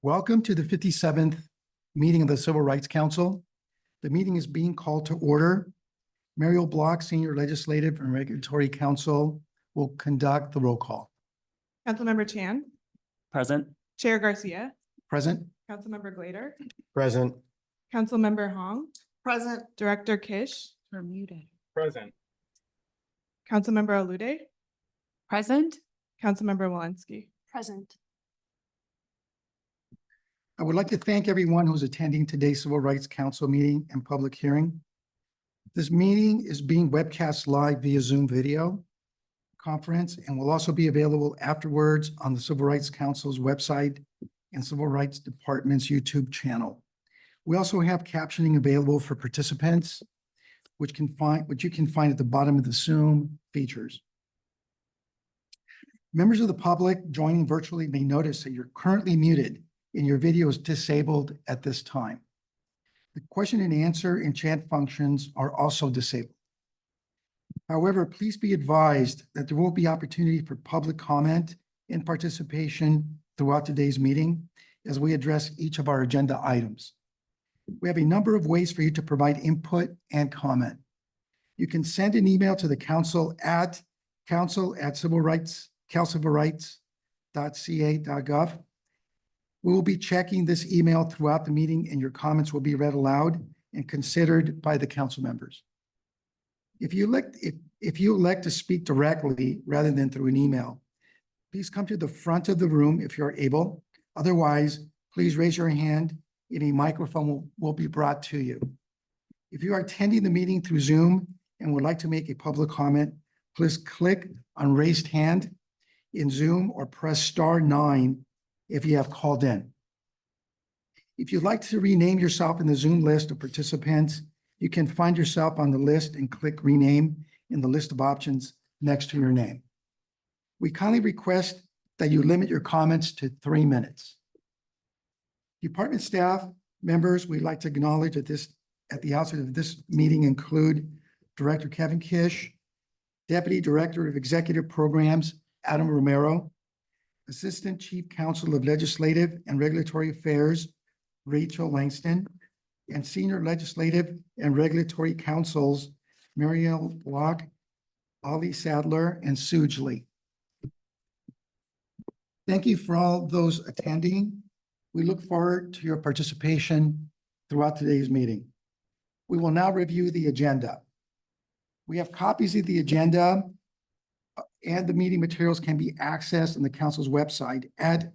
Welcome to the 57th meeting of the Civil Rights Council. The meeting is being called to order. Mariel Block, Senior Legislative and Regulatory Counsel, will conduct the roll call. Councilmember Chan, Present. Chair Garcia, Present? Councilmember Glader, Present. Councilmember Hong, Present. Director Kish, We're muted. Present. Councilmember Alude, Present. Councilmember Walensky. Present. I would like to thank everyone who's attending today's Civil Rights Council meeting and public hearing. This meeting is being webcast live via Zoom video conference and will also be available afterwards on the Civil Rights Council's website and Civil Rights Department's YouTube channel. We also have captioning available for participants, which you can find at the bottom of the Zoom features. Members of the public joining virtually may notice that you're currently muted and your video is disabled at this time. The question and answer and chat functions are also disabled. However, please be advised that there will be opportunity for public comment and participation throughout today's meeting as we address each of our agenda items. We have a number of ways for you to provide input and comment. You can send an email to the council@calcivilrights.ca.gov. We will be checking this email throughout the meeting and your comments will be read aloud and considered by the council members. If you elect to speak directly rather than through an email, please come to the front of the room if you're able. Otherwise, please raise your hand and a microphone will be brought to you. If you are attending the meeting through Zoom and would like to make a public comment, please click on raised hand in Zoom or press *9 if you have called in. If you'd like to rename yourself in the Zoom list of participants, you can find yourself on the list and click rename in the list of options next to your name. We kindly request that you limit your comments to 3 minutes. Department staff members we'd like to acknowledge at the outset of this meeting include Director Kevin Kish, Deputy Director of Executive Programs, Adam Romero, Assistant Chief Counsel of Legislative and Regulatory Affairs, Rachel Langston, and Senior Legislative and Regulatory Counsels, Mariel Block, Ali Sadler, and Suj Lee. Thank you for all those attending. We look forward to your participation throughout today's meeting. We will now review the agenda. We have copies of the agenda and the meeting materials can be accessed on the council's website at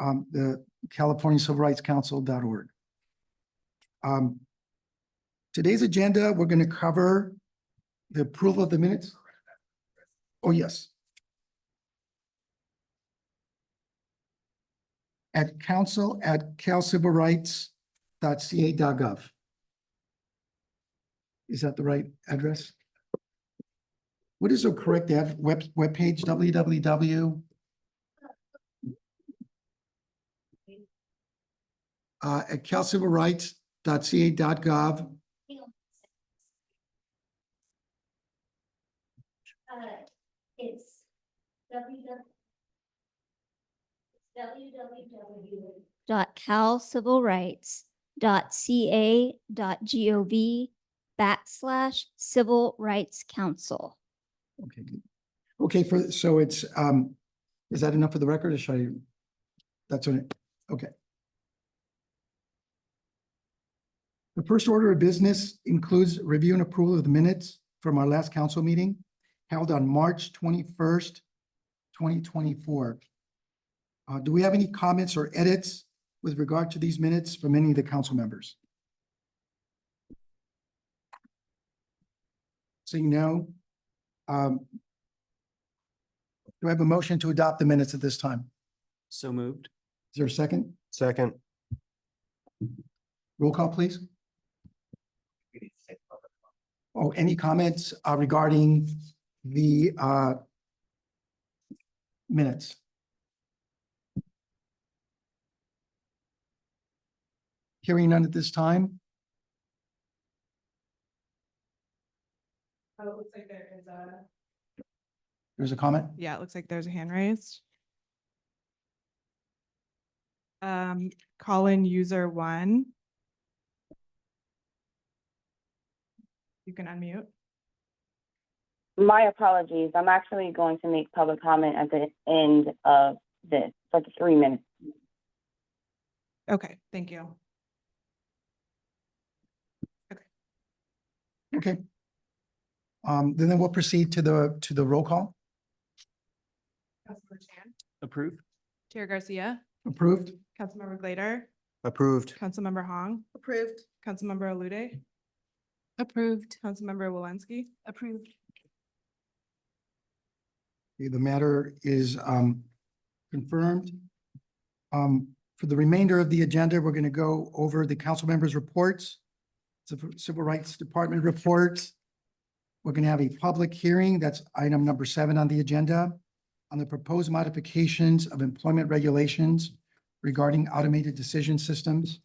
the CaliforniaCivilRightsCouncil.org. Today's agenda, we're going to cover the approval of the minutes. Oh, yes. At council@calcivilrights.ca.gov. Is that the right address? What is the correct webpage? www. At calcivilrights.ca.gov. It's www.calcivilrights.ca.gov/Civil Rights Council. Okay, good. Okay, so it's is that enough for the record or should I? That's on it. Okay. The first order of business includes review and approval of the minutes from our last council meeting held on March 21st, 2024. Do we have any comments or edits with regard to these minutes from any of the council members? Seeing no. Do I have a motion to adopt the minutes at this time? So moved. Is there a second? Second. Roll call, please. Oh, any comments regarding the minutes? Hearing none at this time. Oh, it looks like there is a There's a comment? Yeah, it looks like there's a hand raised. Call-in user 1. You can unmute. My apologies. I'm actually going to make public comment at the end of this, for the 3 minutes. Okay, thank you. Okay. Then we'll proceed to the roll call. Councilmember Chan, Approved. Chair Garcia, Approved? Councilmember Glader, Approved. Councilmember Hong. Approved. Councilmember Alude, Approved. Councilmember Walensky. Approved. Okay, the matter is confirmed. For the remainder of the agenda, we're going to go over the council members' reports, Civil Rights Department reports. We're going to have a public hearing. That's item number 7 on the agenda on the proposed modifications of employment regulations regarding automated decision systems.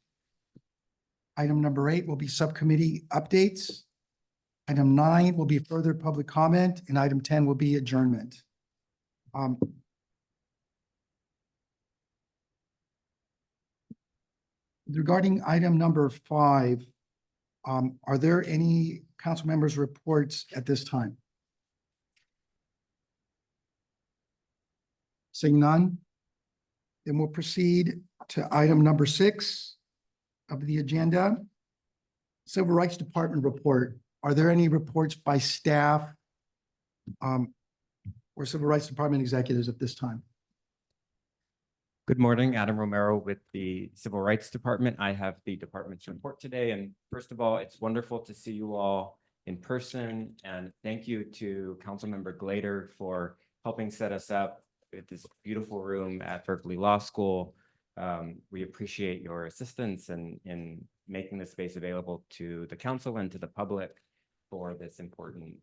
Item number 8 will be subcommittee updates. Item 9 will be further public comment, and item 10 will be adjournment. Regarding item number 5, are there any council members' reports at this time? Seeing none, then we'll proceed to item number 6 of the agenda. Civil Rights Department report. Are there any reports by staff or Civil Rights Department executives at this time? Good morning, Adam Romero with the Civil Rights Department. I have the department's report today. And first of all, it's wonderful to see you all in person. And thank you to Councilmember Glader for helping set us up with this beautiful room at Berkeley Law School. We appreciate your assistance in making this space available to the council and to the public for this important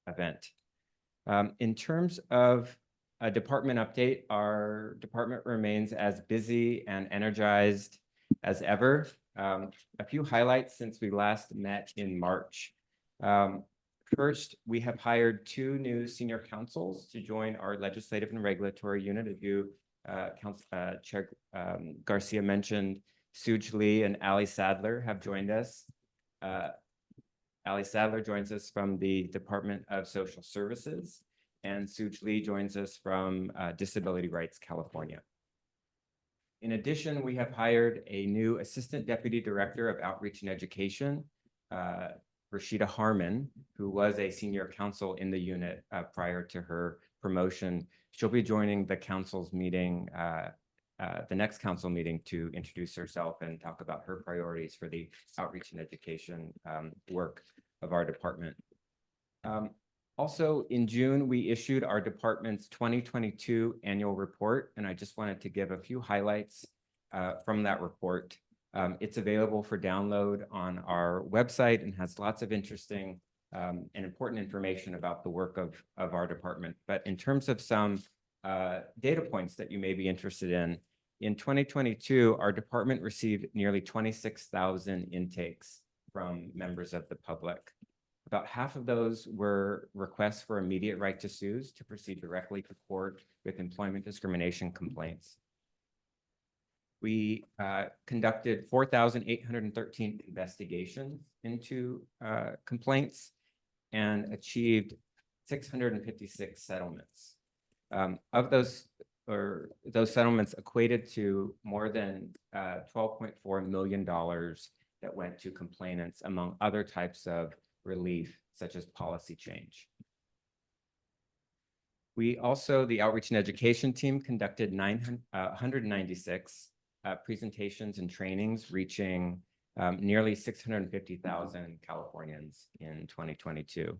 event. In terms of a department update, our department remains as busy and energized as ever. A few highlights since we last met in March. First, we have hired 2 new senior counsels to join our legislative and regulatory unit. As you, Chair Garcia mentioned, Suj Lee and Ali Sadler have joined us. Ali Sadler joins us from the Department of Social Services, and Suj Lee joins us from Disability Rights California. In addition, we have hired a new Assistant Deputy Director of Outreach and Education, Rashida Harmon, who was a senior counsel in the unit prior to her promotion. She'll be joining the council's meeting, the next council meeting, to introduce herself and talk about her priorities for the outreach and education work of our department. Also, in June, we issued our department's 2022 annual report, and I just wanted to give a few highlights from that report. It's available for download on our website and has lots of interesting and important information about the work of our department. But in terms of some data points that you may be interested in 2022, our department received nearly 26,000 intakes from members of the public. About half of those were requests for immediate right to sue to proceed directly to court with employment discrimination complaints. We conducted 4,813 investigations into complaints and achieved 656 settlements. Of those settlements equated to more than $12.4 million that went to complainants, among other types of relief, such as policy change. We also, the outreach and education team, conducted 196 presentations and trainings, reaching nearly 650,000 Californians in 2022.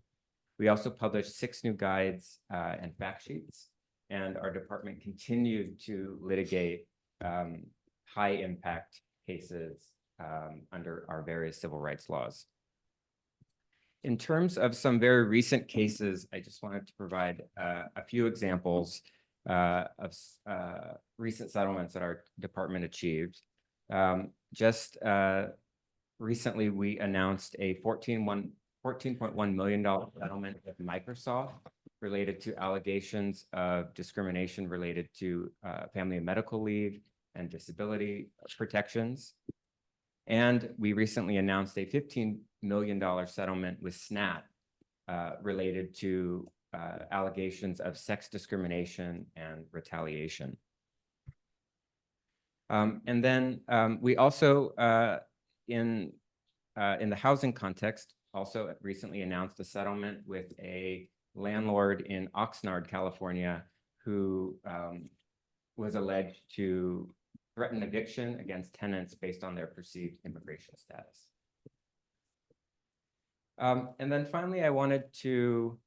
We also published 6 new guides and fact sheets, and our department continued to litigate high impact cases under our various civil rights laws. In terms of some very recent cases, I just wanted to provide a few examples of recent settlements that our department achieved. Recently, we announced a $14.1 million settlement with Microsoft related to allegations of discrimination related to family and medical leave and disability protections. And we recently announced a $15 million settlement with SNAP related to allegations of sex discrimination and retaliation. And then we also, in the housing context, also recently announced a settlement with a landlord in Oxnard, California, who was alleged to threaten eviction against tenants based on their perceived immigration status. And then finally, I wanted to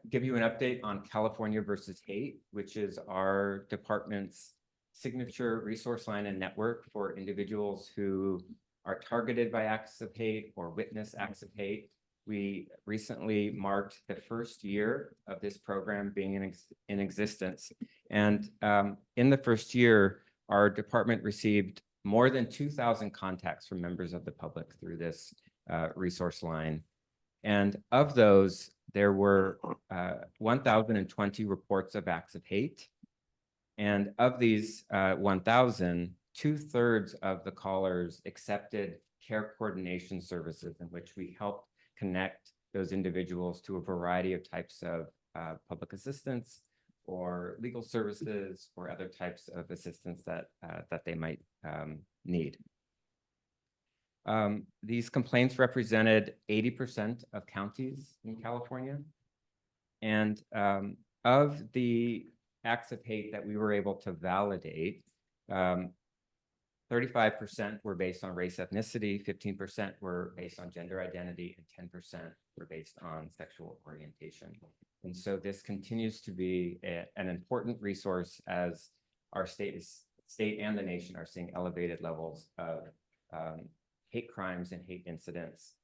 give you an update on California versus Hate, which is our department's signature resource line and network for individuals who are targeted by acts of hate or witness acts of hate. We recently marked the first year of this program being in existence. And in the first year, our department received more than 2,000 contacts from members of the public through this resource line. And of those, there were 1,020 reports of acts of hate. And of these 1,000, 2/3 of the callers accepted care coordination services in which we helped connect those individuals to a variety of types of public assistance or legal services or other types of assistance that they might need. These complaints represented 80% of counties in California. And of the acts of hate that we were able to validate, 35% were based on race, ethnicity, 15% were based on gender identity, and 10% were based on sexual orientation. And so this continues to be an important resource as our state and the nation are seeing elevated levels of hate crimes and hate incidents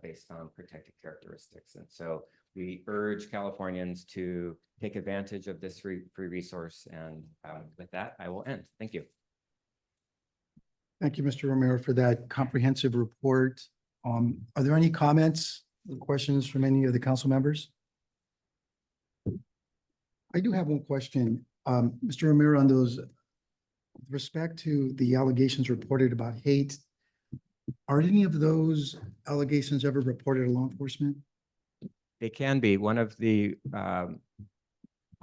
based on protected characteristics. And so we urge Californians to take advantage of this free resource. And with that, I will end. Thank you. Thank you, Mr. Romero, for that comprehensive report. Are there any comments or questions from any of the council members? I do have one question. Mr. Romero, on those, with respect to the allegations reported about hate, are any of those allegations ever reported to law enforcement? They can be. One of the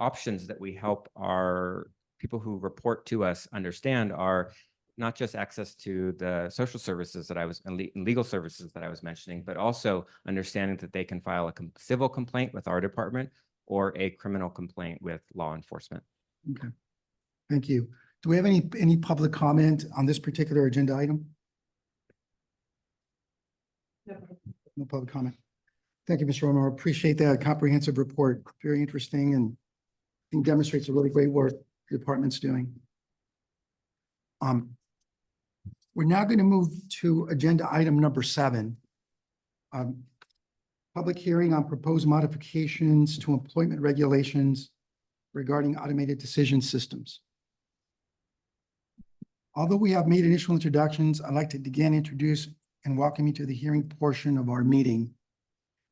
options that we help our people who report to us understand are not just access to the social services that I was, and legal services that I was mentioning, but also understanding that they can file a civil complaint with our department or a criminal complaint with law enforcement. Okay, thank you. Do we have any public comment on this particular agenda item? No public comment. Thank you, Mr. Romero. Appreciate that comprehensive report. Very interesting and I think demonstrates the really great work the department's doing. We're now going to move to agenda item number 7. Public hearing on proposed modifications to employment regulations regarding automated decision systems. Although we have made initial introductions, I'd like to again introduce and welcome you to the hearing portion of our meeting.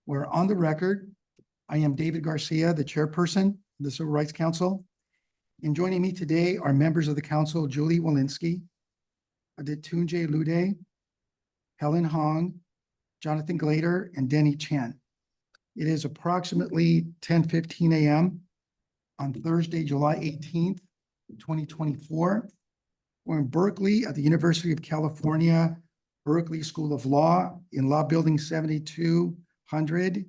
Where on the record, I am David Garcia, the chairperson of the Civil Rights Council. And joining me today are members of the council, Julie Walensky, Adetunji Lude, Helen Hong, Jonathan Glader, and Denny Chen. It is approximately 10:15 a.m. on Thursday, July 18th, 2024. We're in Berkeley at the University of California, Berkeley School of Law in Law Building 7200,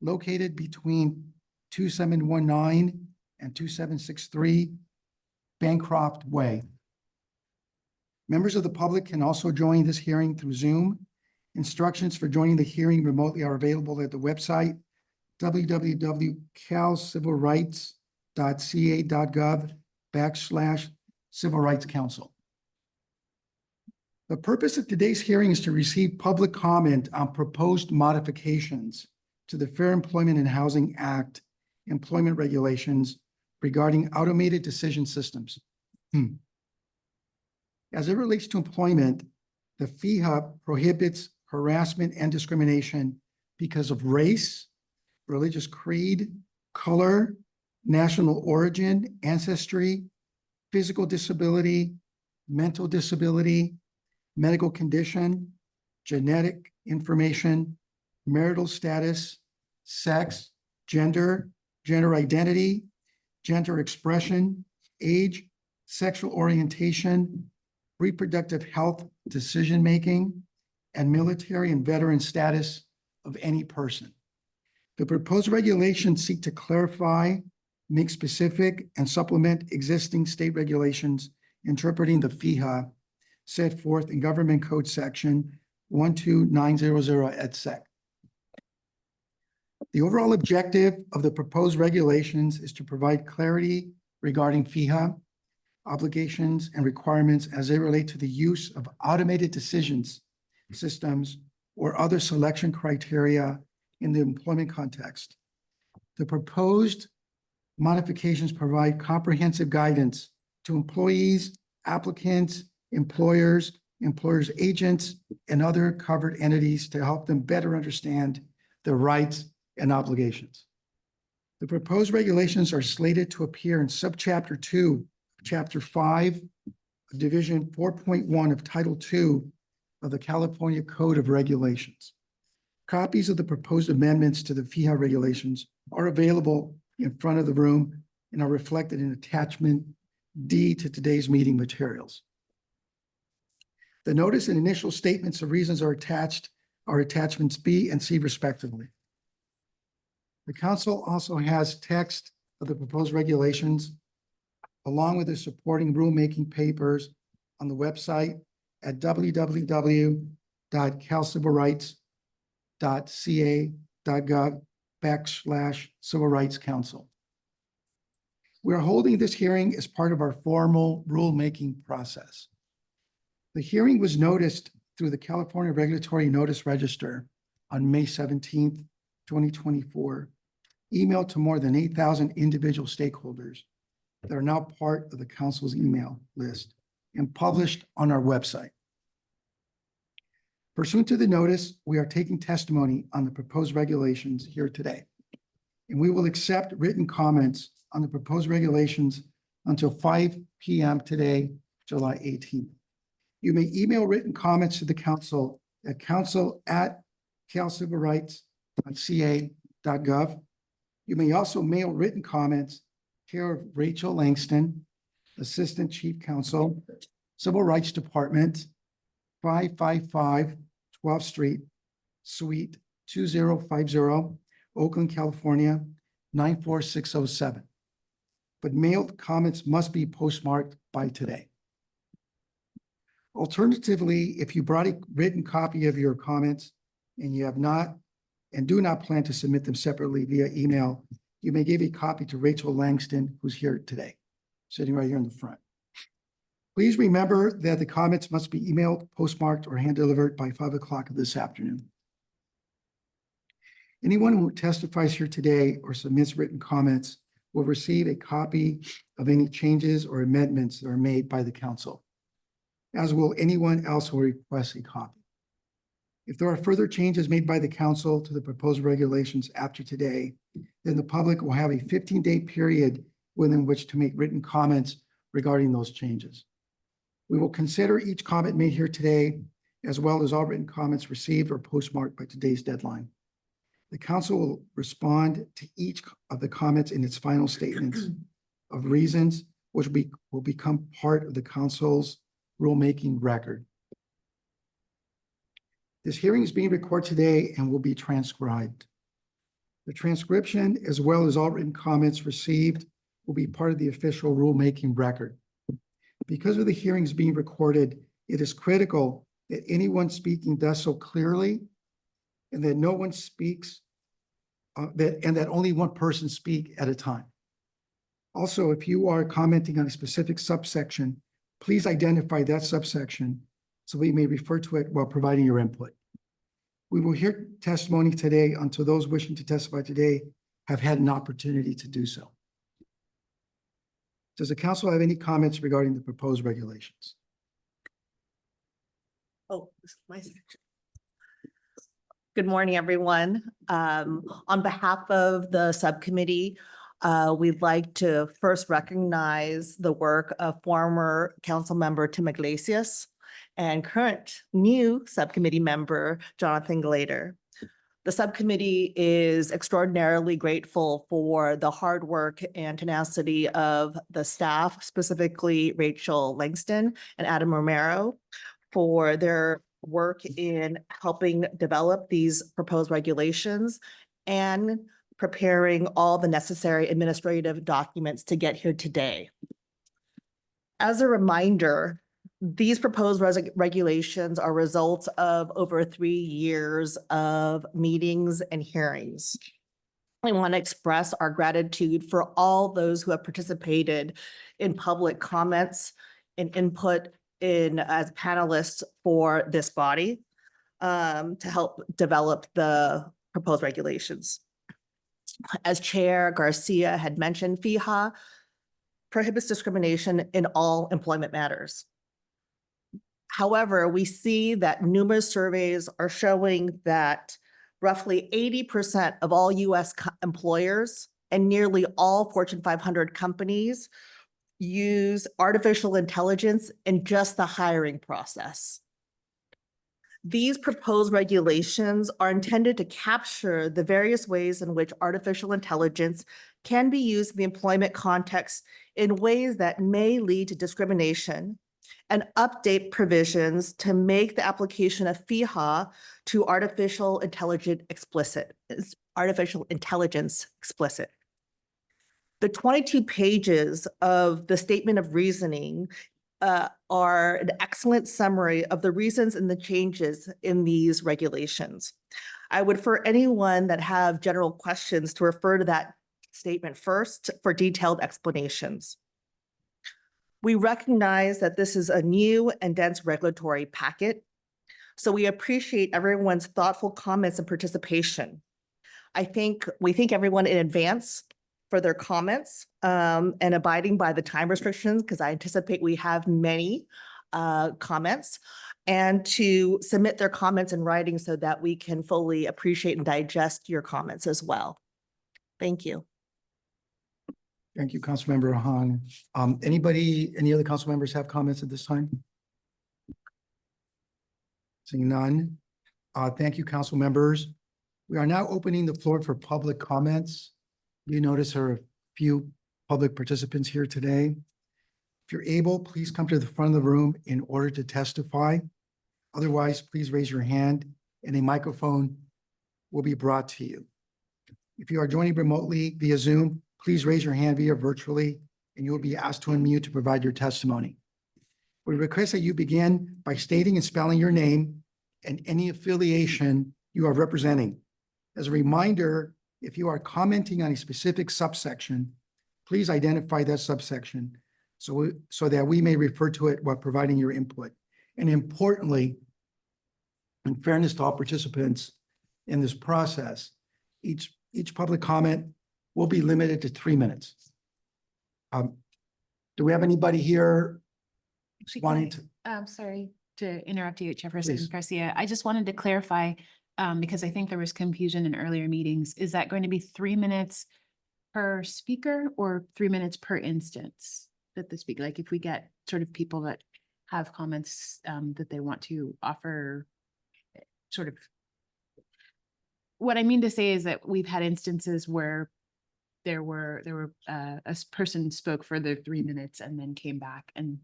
located between 2719 and 2763 Bancroft Way. Members of the public can also join this hearing through Zoom. Instructions for joining the hearing remotely are available at the website www.calcivilrights.ca.gov/Civil Rights Council. The purpose of today's hearing is to receive public comment on proposed modifications to the Fair Employment and Housing Act employment regulations regarding automated decision systems. As it relates to employment, the FEHA prohibits harassment and discrimination because of race, religious creed, color, national origin, ancestry, physical disability, mental disability, medical condition, genetic information, marital status, sex, gender, gender identity, gender expression, age, sexual orientation, reproductive health, decision-making, and military and veteran status of any person. The proposed regulations seek to clarify, make specific, and supplement existing state regulations interpreting the FIHA set forth in Government Code Section 12900 et sec. The overall objective of the proposed regulations is to provide clarity regarding FIHA obligations and requirements as they relate to the use of automated decisions systems or other selection criteria in the employment context. The proposed modifications provide comprehensive guidance to employees, applicants, employers, employers' agents, and other covered entities to help them better understand their rights and obligations. The proposed regulations are slated to appear in Subchapter 2, Chapter 5, Division 4.1 of Title II of the California Code of Regulations. Copies of the proposed amendments to the FIHA regulations are available in front of the room and are reflected in Attachment D to today's meeting materials. The notice and initial statements of reasons are attachments B and C respectively. The council also has text of the proposed regulations along with the supporting rulemaking papers on the website at www.calcivilrights.ca.gov/Civil Rights Council. We are holding this hearing as part of our formal rulemaking process. The hearing was noticed through the California Regulatory Notice Register on May 17th, 2024, emailed to more than 8,000 individual stakeholders that are now part of the council's email list and published on our website. Pursuant to the notice, we are taking testimony on the proposed regulations here today, and we will accept written comments on the proposed regulations until 5 p.m. today, July 18th. You may email written comments to the council at council@calcivilrights.ca.gov. You may also mail written comments care of Rachel Langston, Assistant Chief Counsel, Civil Rights Department, 555 12th Street, Suite 2050, Oakland, California, 94607. But mailed comments must be postmarked by today. Alternatively, if you brought a written copy of your comments and you have not and do not plan to submit them separately via email, you may give a copy to Rachel Langston, who's here today, sitting right here in the front. Please remember that the comments must be emailed, postmarked, or hand-delivered by 5 o'clock this afternoon. Anyone who testifies here today or submits written comments will receive a copy of any changes or amendments that are made by the council, as will anyone else who requests a copy. If there are further changes made by the council to the proposed regulations after today, then the public will have a 15-day period within which to make written comments regarding those changes. We will consider each comment made here today, as well as all written comments received or postmarked by today's deadline. The council will respond to each of the comments in its final statements of reasons, which will become part of the council's rulemaking record. This hearing is being recorded today and will be transcribed. The transcription, as well as all written comments received, will be part of the official rulemaking record. Because of the hearings being recorded, it is critical that anyone speaking does so clearly and that no one speaks, that only one person speak at a time. Also, if you are commenting on a specific subsection, please identify that subsection so we may refer to it while providing your input. We will hear testimony today until those wishing to testify today have had an opportunity to do so. Does the council have any comments regarding the proposed regulations? Oh, this is my section. Good morning, everyone. On behalf of the subcommittee, we'd like to first recognize the work of former council member Tim Iglesias and current new subcommittee member Jonathan Glader. The subcommittee is extraordinarily grateful for the hard work and tenacity of the staff, specifically Rachel Langston and Adam Romero, for their work in helping develop these proposed regulations and preparing all the necessary administrative documents to get here today. As a reminder, these proposed regulations are results of over 3 years of meetings and hearings. I want to express our gratitude for all those who have participated in public comments and input in as panelists for this body to help develop the proposed regulations. As Chair Garcia had mentioned, FEHA prohibits discrimination in all employment matters. However, we see that numerous surveys are showing that roughly 80% of all US employers and nearly all Fortune 500 companies use artificial intelligence in just the hiring process. These proposed regulations are intended to capture the various ways in which artificial intelligence can be used in the employment context in ways that may lead to discrimination and update provisions to make the application of FEHA to artificial intelligence explicit. The 22 pages of the statement of reasoning are an excellent summary of the reasons and the changes in these regulations. I would, for anyone that have general questions, to refer to that statement first for detailed explanations. We recognize that this is a new and dense regulatory packet, so we appreciate everyone's thoughtful comments and participation. We thank everyone in advance for their comments and abiding by the time restrictions, because I anticipate we have many comments, and to submit their comments in writing so that we can fully appreciate and digest your comments as well. Thank you. Thank you, Councilmember Han. Any other council members have comments at this time? Seeing none. Thank you, council members. We are now opening the floor for public comments. You notice there are a few public participants here today. If you're able, please come to the front of the room in order to testify. Otherwise, please raise your hand and a microphone will be brought to you. If you are joining remotely via Zoom, please raise your hand via virtually and you will be asked to unmute to provide your testimony. We request that you begin by stating and spelling your name and any affiliation you are representing. As a reminder, if you are commenting on a specific subsection, please identify that subsection so that we may refer to it while providing your input. And importantly, in fairness to all participants in this process, each public comment will be limited to 3 minutes. Do we have anybody here Actually, wanting to? I'm sorry to interrupt you, Chairperson Please. Garcia. I just wanted to clarify, because I think there was confusion in earlier meetings. Is that going to be 3 minutes per speaker or 3 minutes per instance that the speaker, like if we get sort of people that have comments that they want to offer, sort of, what I mean to say is that we've had instances where there were a person spoke for the 3 minutes and then came back and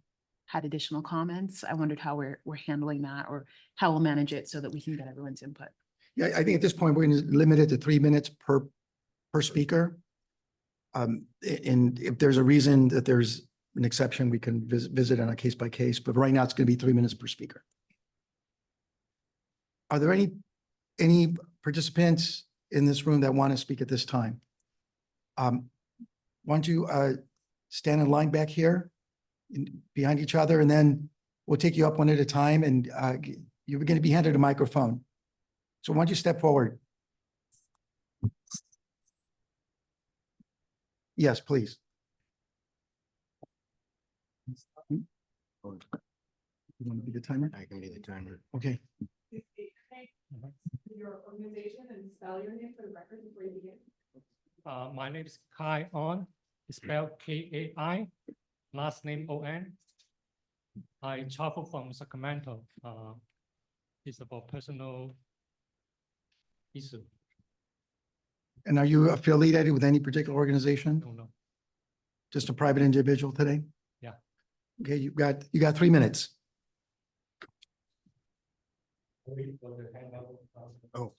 had additional comments. I wondered how we're handling that, or how we'll manage it so that we can get everyone's input. Yeah, I think at this point, we're going to limit it to 3 minutes per speaker. And if there's a reason that there's an exception, we can visit on a case by case, but right now it's going to be 3 minutes per speaker. Are there any participants in this room that want to speak at this time? Why don't you stand in line back here behind each other, and then we'll take you up one at a time, and you're going to be handed a microphone. So why don't you step forward? Yes, please. You want to be the timer? I can be the timer. Okay. your organization and spell your name for the record before you begin. My name is Kai On, spelled Kai, last name On. I travel from Sacramento. It's about personal issue. And are you affiliated with any particular organization? No. Just a private individual today? Yeah. Okay, you got 3 minutes. Oh.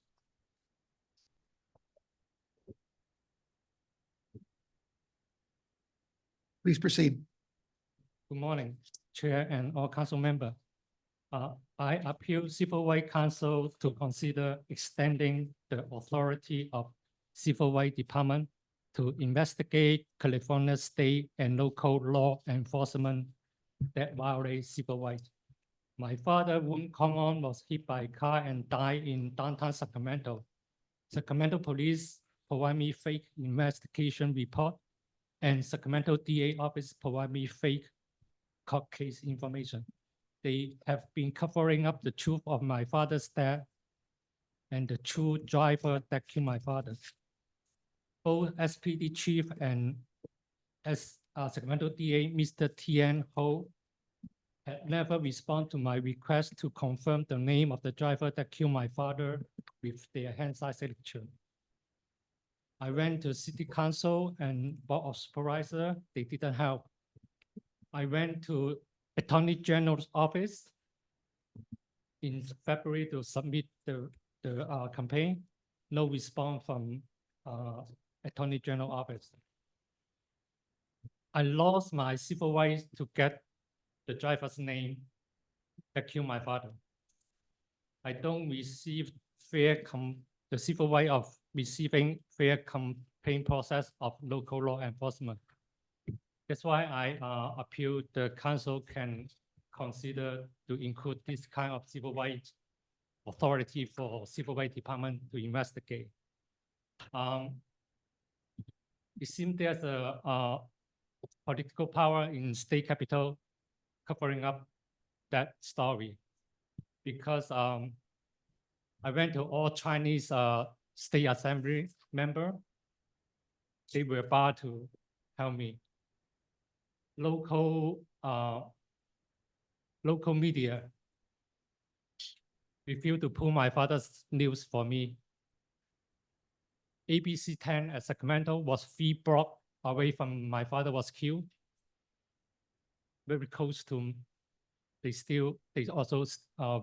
Please proceed. Good morning, Chair and all council member. I appeal Civil Rights Council to consider extending the authority of Civil Rights Department to investigate California state and local law enforcement that violate civil rights. My father, Woon Kong On, was hit by a car and died in downtown Sacramento. Sacramento police provide me fake investigation report, and Sacramento DA office provide me fake court case information. They have been covering up the truth of my father's death and the true driver that killed my father. Both SPD chief and Sacramento DA, Mr. Tian Ho, had never responded to my request to confirm the name of the driver that killed my father with their hand-signed signature. I went to City Council and Board of Supervisor, they didn't help. I went to Attorney General's office in February to submit the campaign. No response from Attorney General office. I lost my civil rights to get the driver's name that killed my father. I don't receive the civil right of receiving fair campaign process of local law enforcement. That's why I appeal the council can consider to include this kind of civil rights authority for civil rights department to investigate. It seems there's a political power in state capital covering up that story because I went to all Chinese state assembly member. They were barred to help me. Local media refused to pull my father's news for me. ABC 10 at Sacramento was 3 blocks away from my father was killed. Very close to, they also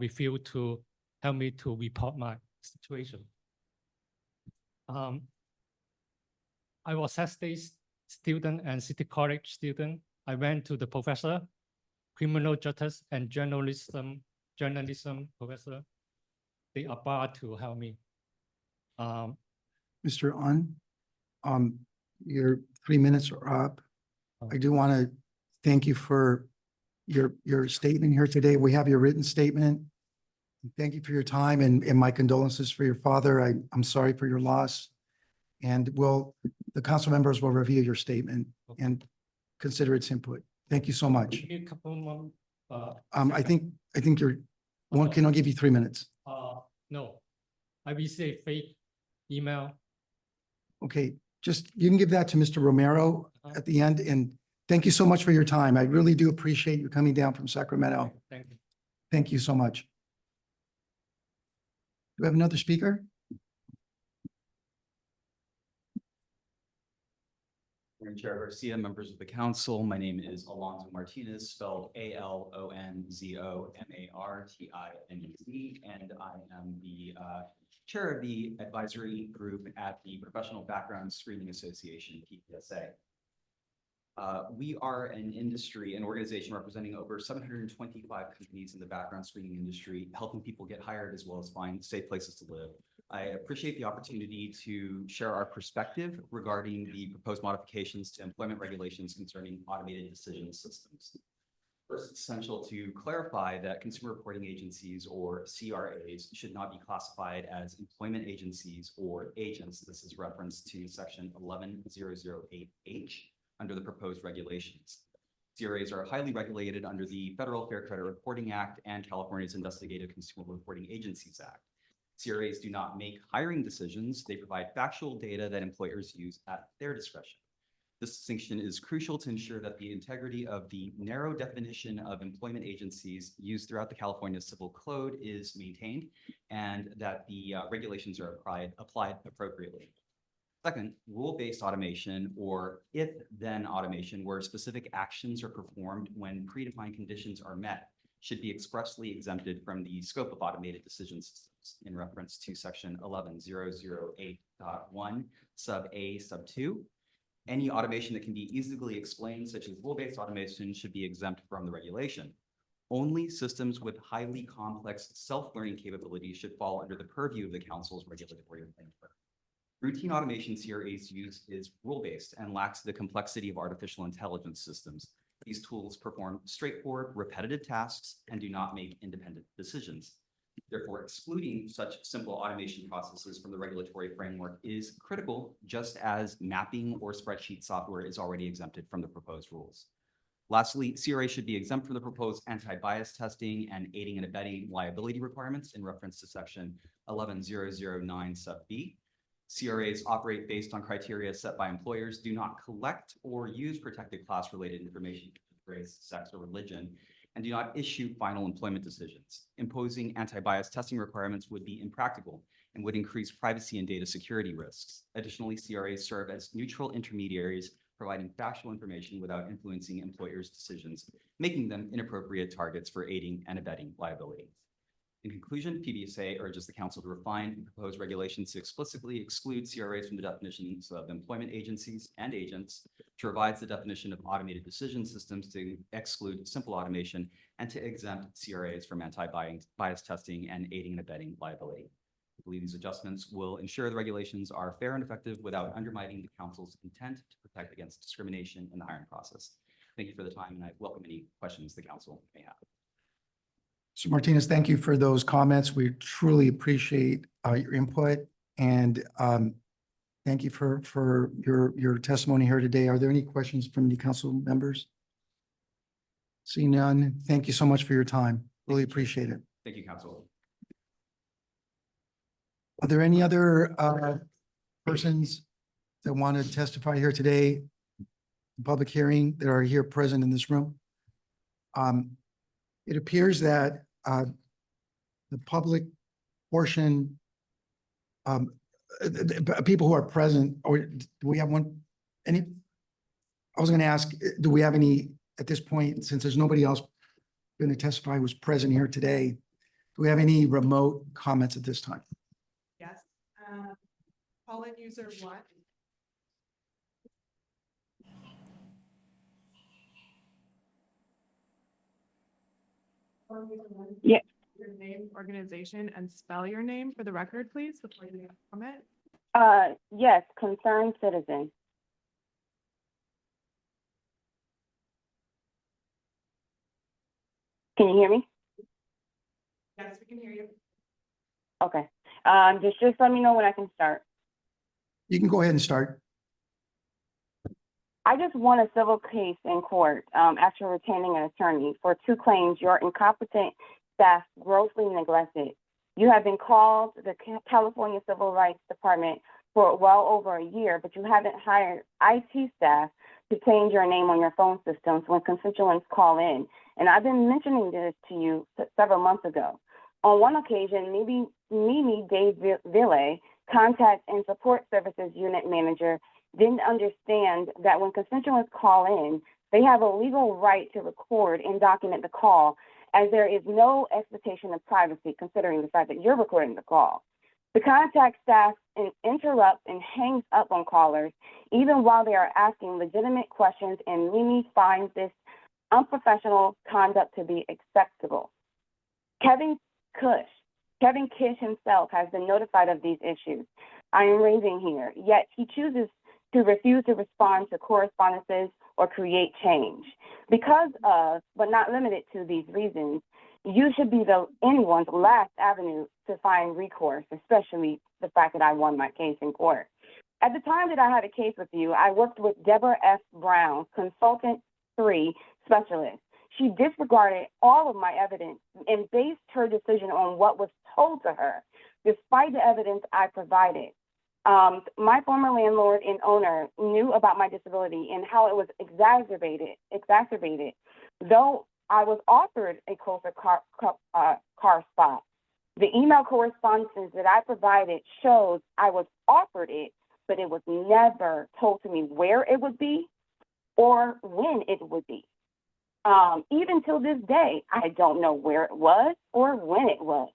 refused to help me to report my situation. I was Saturday student and City College student. I went to the professor, criminal justice and journalism professor. They are barred to help me. Mr. Un, your 3 minutes are up. I do want to thank you for your statement here today. We have your written statement. Thank you for your time and my condolences for your father. I'm sorry for your loss. And the council members will review your statement and consider its input. Thank you so much. Give me a couple more. I think can I give you 3 minutes? No, I received fake email. Okay, you can give that to Mr. Romero at the end. And thank you so much for your time. I really do appreciate you coming down from Sacramento. Thank you. Thank you so much. Do we have another speaker? Morning, Chair Garcia, members of the council. My name is Alonzo Martinez, spelled ALONZOMARTINEZ, and I am the chair of the advisory group at the Professional Background Screening Association, PBSA. We are an organization representing over 725 companies in the background screening industry, helping people get hired as well as find safe places to live. I appreciate the opportunity to share our perspective regarding the proposed modifications to employment regulations concerning automated decision systems. First, it's essential to clarify that consumer reporting agencies, or CRAs, should not be classified as employment agencies or agents. This is referenced to section 11008H under the proposed regulations. CRAs are highly regulated under the Federal Fair Credit Reporting Act and California's Investigative Consumer Reporting Agencies Act. CRAs do not make hiring decisions. They provide factual data that employers use at their discretion. This distinction is crucial to ensure that the integrity of the narrow definition of employment agencies used throughout the California Civil Code is maintained and that the regulations are applied appropriately. Second, rule-based automation or if-then automation, where specific actions are performed when predefined conditions are met, should be expressly exempted from the scope of automated decision systems in reference to section 11008.1 sub A sub 2. Any automation that can be easily explained, such as rule-based automation, should be exempt from the regulation. Only systems with highly complex self-learning capabilities should fall under the purview of the council's regulatory framework. Routine automation CRAs use is rule-based and lacks the complexity of artificial intelligence systems. These tools perform straightforward, repetitive tasks and do not make independent decisions. Therefore, excluding such simple automation processes from the regulatory framework is critical, just as mapping or spreadsheet software is already exempted from the proposed rules. Lastly, CRA should be exempt from the proposed anti-bias testing and aiding and abetting liability requirements in reference to section 11009 sub B. CRAs operate based on criteria set by employers, do not collect or use protected class-related information, race, sex, or religion, and do not issue final employment decisions. Imposing anti-bias testing requirements would be impractical and would increase privacy and data security risks. Additionally, CRAs serve as neutral intermediaries, providing factual information without influencing employers' decisions, making them inappropriate targets for aiding and abetting liability. In conclusion, PBSA urges the council to refine and propose regulations to explicitly exclude CRAs from the definitions of employment agencies and agents, to revise the definition of automated decision systems to exclude simple automation, and to exempt CRAs from anti-bias testing and aiding and abetting liability. I believe these adjustments will ensure the regulations are fair and effective without undermining the council's intent to protect against discrimination in the hiring process. Thank you for the time, and I welcome any questions the council may have. So Martinez, thank you for those comments. We truly appreciate your input and thank you for your testimony here today. Are there any questions from the council members? Seeing none, thank you so much for your time. Really appreciate it. Thank you, council. Are there any other persons that want to testify here today? Public hearing that are here present in this room? It appears that the public portion, people who are present, or do we have one? I was going to ask, do we have any at this point, since there's nobody else going to testify who's present here today, do we have any remote comments at this time? Yes. Call-in user 1. Yeah. Your name, organization, and spell your name for the record, please, before you make a comment. Yes, concerned citizen. Can you hear me? Yes, we can hear you. Okay. Just let me know when I can start. You can go ahead and start. I just won a civil case in court after retaining an attorney for 2 claims. Your incompetent staff grossly neglected. You have been called the California Civil Rights Department for well over a year, but you haven't hired IT staff to change your name on your phone systems when constituents call in. And I've been mentioning this to you several months ago. On one occasion, Mimi Dave Ville, Contact and Support Services Unit Manager, didn't understand that when constituents call in, they have a legal right to record and document the call, as there is no expectation of privacy considering the fact that you're recording the call. The contact staff interrupts and hangs up on callers even while they are asking legitimate questions, and Mimi finds this unprofessional conduct to be acceptable. Kevin Kish himself has been notified of these issues I am raising here, yet he chooses to refuse to respond to correspondences or create change. Because of, but not limited to these reasons, you should be anyone's last avenue to find recourse, especially the fact that I won my case in court. At the time that I had a case with you, I worked with Deborah F. Brown, Consultant 3 Specialist. She disregarded all of my evidence and based her decision on what was told to her. despite the evidence I provided. My former landlord and owner knew about my disability and how it was exacerbated, though I was offered a closer car spot. The email correspondence that I provided shows I was offered it, but it was never told to me where it would be or when it would be. Even till this day, I don't know where it was or when it was.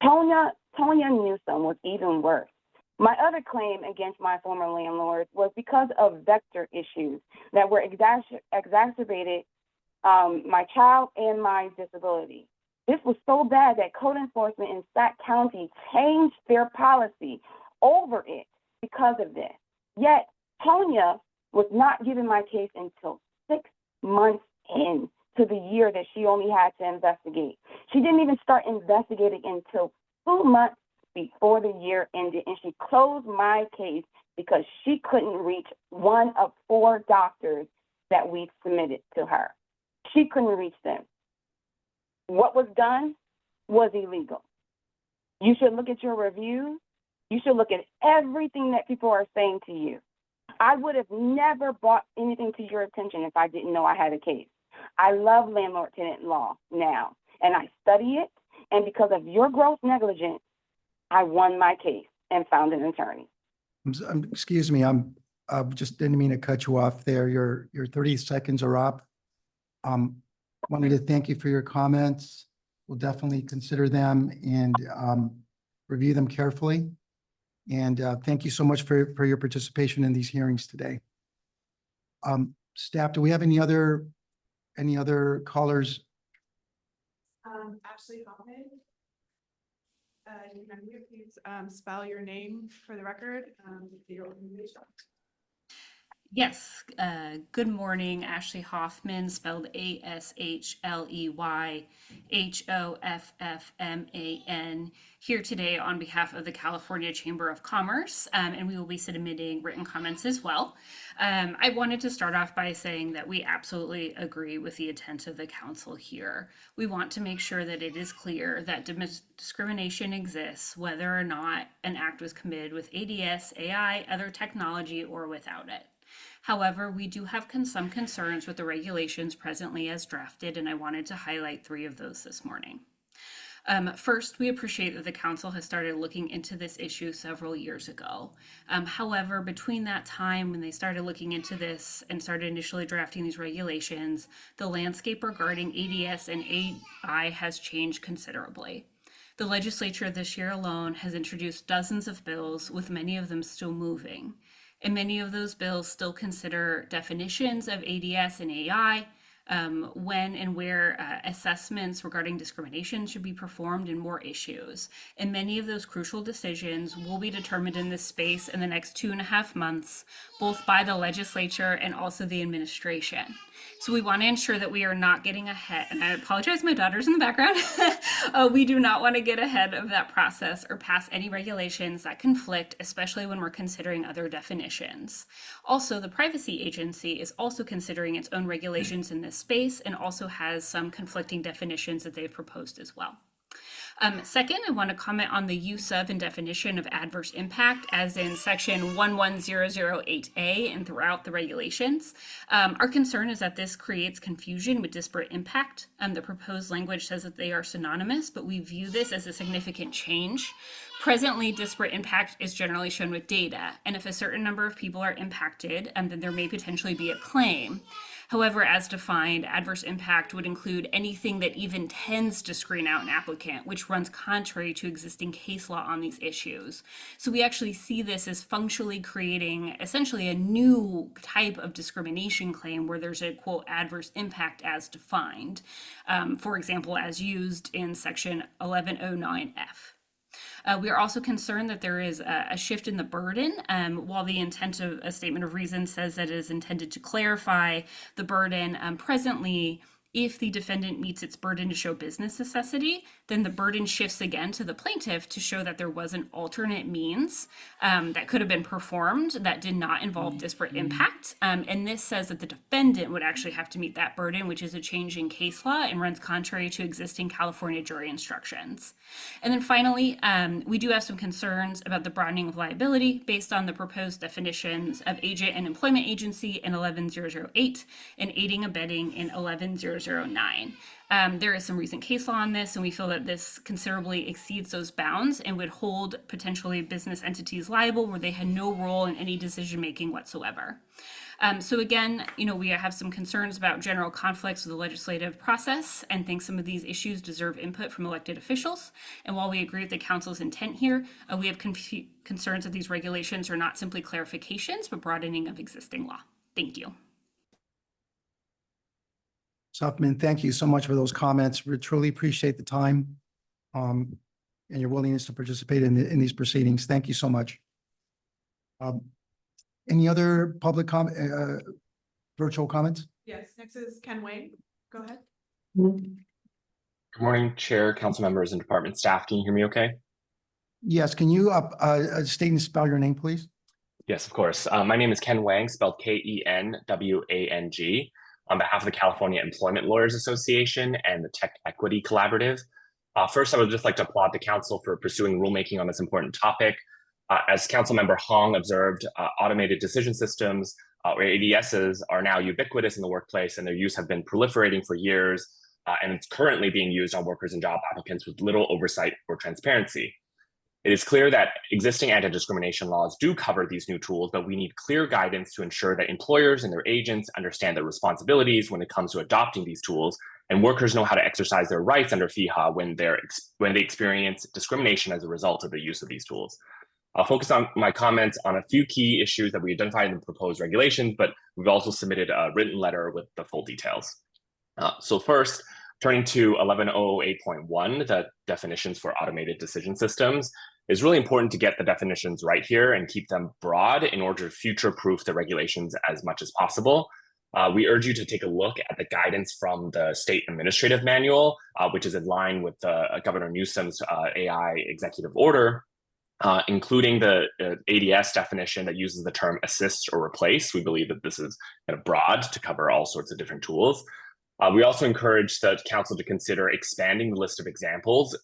Tonya Newsom was even worse. My other claim against my former landlord was because of vector issues that were exacerbated my child and my disability. This was so bad that code enforcement in Sac County changed their policy over it because of this. Yet, Tonya was not given my case until 6 months into the year that she only had to investigate. She didn't even start investigating until 2 months before the year ended, and she closed my case because she couldn't reach one of 4 doctors that we submitted to her. She couldn't reach them. What was done was illegal. You should look at your reviews. You should look at everything that people are saying to you. I would have never brought anything to your attention if I didn't know I had a case. I love landlord-tenant law now, and I study it, and because of your gross negligence, I won my case and found an attorney. Excuse me, I just didn't mean to cut you off there. Your 30 seconds are up. Wanted to thank you for your comments. We'll definitely consider them and review them carefully. And thank you so much for your participation in these hearings today. Staff, do we have any other callers? Ashley Hoffman. Can you please spell your name for the record, your organization? Yes, good morning, Ashley Hoffman, spelled ASHLEYHOFFMAN, here today on behalf of the California Chamber of Commerce, and we will be submitting written comments as well. I wanted to start off by saying that we absolutely agree with the intent of the council here. We want to make sure that it is clear that discrimination exists, whether or not an act was committed with ADS, AI, other technology, or without it. However, we do have some concerns with the regulations presently as drafted, and I wanted to highlight 3 of those this morning. First, we appreciate that the council has started looking into this issue several years ago. However, between that time when they started looking into this and started initially drafting these regulations, the landscape regarding ADS and AI has changed considerably. The legislature this year alone has introduced dozens of bills, with many of them still moving. And many of those bills still consider definitions of ADS and AI, when and where assessments regarding discrimination should be performed, and more issues. And many of those crucial decisions will be determined in this space in the next 2.5 months, both by the legislature and also the administration. So we want to ensure that we are not getting ahead, and I apologize, my daughter's in the background. We do not want to get ahead of that process or pass any regulations that conflict, especially when we're considering other definitions. Also, the privacy agency is also considering its own regulations in this space and also has some conflicting definitions that they've proposed as well. Second, I want to comment on the use of and definition of adverse impact as in section 11008A and throughout the regulations. Our concern is that this creates confusion with disparate impact. The proposed language says that they are synonymous, but we view this as a significant change. Presently, disparate impact is generally shown with data, and if a certain number of people are impacted, then there may potentially be a claim. However, as defined, adverse impact would include anything that even tends to screen out an applicant, which runs contrary to existing case law on these issues. So we actually see this as functionally creating essentially a new type of discrimination claim where there's a, quote, adverse impact as defined, for example, as used in section 1109F. We are also concerned that there is a shift in the burden. While the intent of a statement of reason says that it is intended to clarify the burden, presently If the defendant meets its burden to show business necessity, then the burden shifts again to the plaintiff to show that there was an alternate means that could have been performed that did not involve disparate impact. And this says that the defendant would actually have to meet that burden, which is a change in case law and runs contrary to existing California jury instructions. And then finally, we do have some concerns about the broadening of liability based on the proposed definitions of agent and employment agency in 11008 and aiding abetting in 11009. There is some recent case law on this, and we feel that this considerably exceeds those bounds and would hold potentially business entities liable where they had no role in any decision-making whatsoever. So again, we have some concerns about general conflicts with the legislative process and think some of these issues deserve input from elected officials. And while we agree with the council's intent here, we have concerns that these regulations are not simply clarifications, but broadening of existing law. Thank you. Suffman, thank you so much for those comments. We truly appreciate the time and your willingness to participate in these proceedings. Thank you so much. Any other public virtual comments? Yes, next is Ken Wang. Go ahead. Good morning, Chair, council members, and department staff. Can you hear me okay? Yes, can you state and spell your name, please? Yes, of course. My name is Ken Wang, spelled Kenwang, on behalf of the California Employment Lawyers Association and the Tech Equity Collaborative. First, I would just like to applaud the council for pursuing rulemaking on this important topic. As Councilmember Hong observed, automated decision systems, or ADSs, are now ubiquitous in the workplace, and their use have been proliferating for years, and it's currently being used on workers and job applicants with little oversight or transparency. It is clear that existing anti-discrimination laws do cover these new tools, but we need clear guidance to ensure that employers and their agents understand their responsibilities when it comes to adopting these tools, and workers know how to exercise their rights under FEHA when they experience discrimination as a result of the use of these tools. I'll focus on my comments on a few key issues that we identified in the proposed regulations, but we've also submitted a written letter with the full details. So first, turning to 11008.1, the definitions for automated decision systems, it's really important to get the definitions right here and keep them broad in order to future-proof the regulations as much as possible. We urge you to take a look at the guidance from the State Administrative Manual, which is in line with Governor Newsom's AI executive order, including the ADS definition that uses the term assist or replace. We believe that this is kind of broad to cover all sorts of different tools. We also encourage the council to consider expanding the list of examples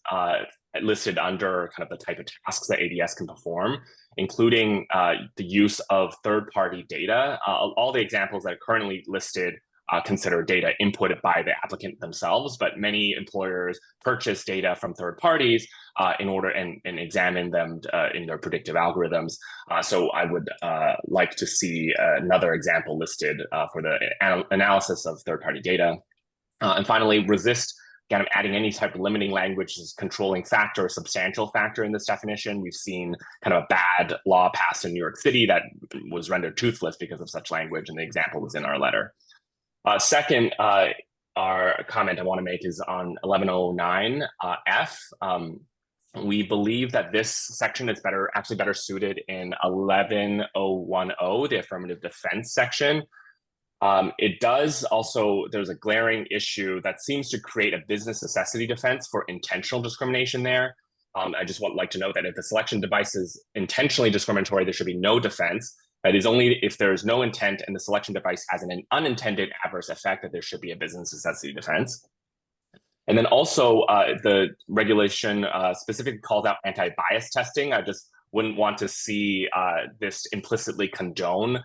listed under kind of the type of tasks that ADS can perform, including the use of third-party data. All the examples that are currently listed consider data inputted by the applicant themselves, but many employers purchase data from third parties in order and examine them in their predictive algorithms. So I would like to see another example listed for the analysis of third-party data. And finally, resist kind of adding any type of limiting language as controlling factor or substantial factor in this definition. We've seen kind of a bad law passed in New York City that was rendered toothless because of such language, and the example was in our letter. Second, our comment I want to make is on 1109F. We believe that this section is actually better suited in 11010, the affirmative defense section. It does also, there's a glaring issue that seems to create a business necessity defense for intentional discrimination there. I just like to note that if the selection device is intentionally discriminatory, there should be no defense. That is only if there is no intent and the selection device has an unintended adverse effect that there should be a business necessity defense. And then also the regulation specifically calls out anti-bias testing. I just wouldn't want to see this implicitly condone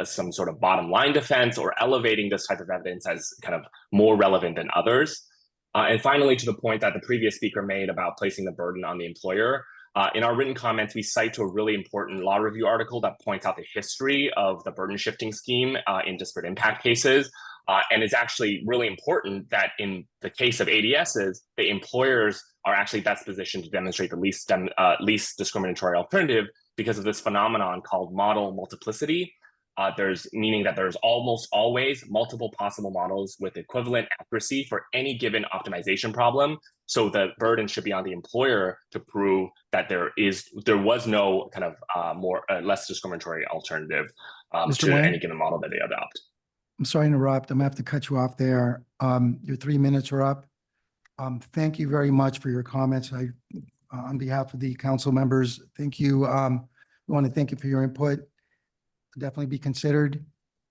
some sort of bottom line defense or elevating this type of evidence as kind of more relevant than others. And finally, to the point that the previous speaker made about placing the burden on the employer, in our written comments, we cite to a really important law review article that points out the history of the burden shifting scheme in disparate impact cases. And it's actually really important that in the case of ADSs, the employers are actually best positioned to demonstrate the least discriminatory alternative because of this phenomenon called model multiplicity. Meaning that there's almost always multiple possible models with equivalent accuracy for any given optimization problem. So the burden should be on the employer to prove that there was no kind of less discriminatory alternative to any given model that they adopt. I'm sorry to interrupt. I'm gonna have to cut you off there. Your 3 minutes are up. Thank you very much for your comments. On behalf of the council members, thank you. I want to thank you for your input. Definitely be considered.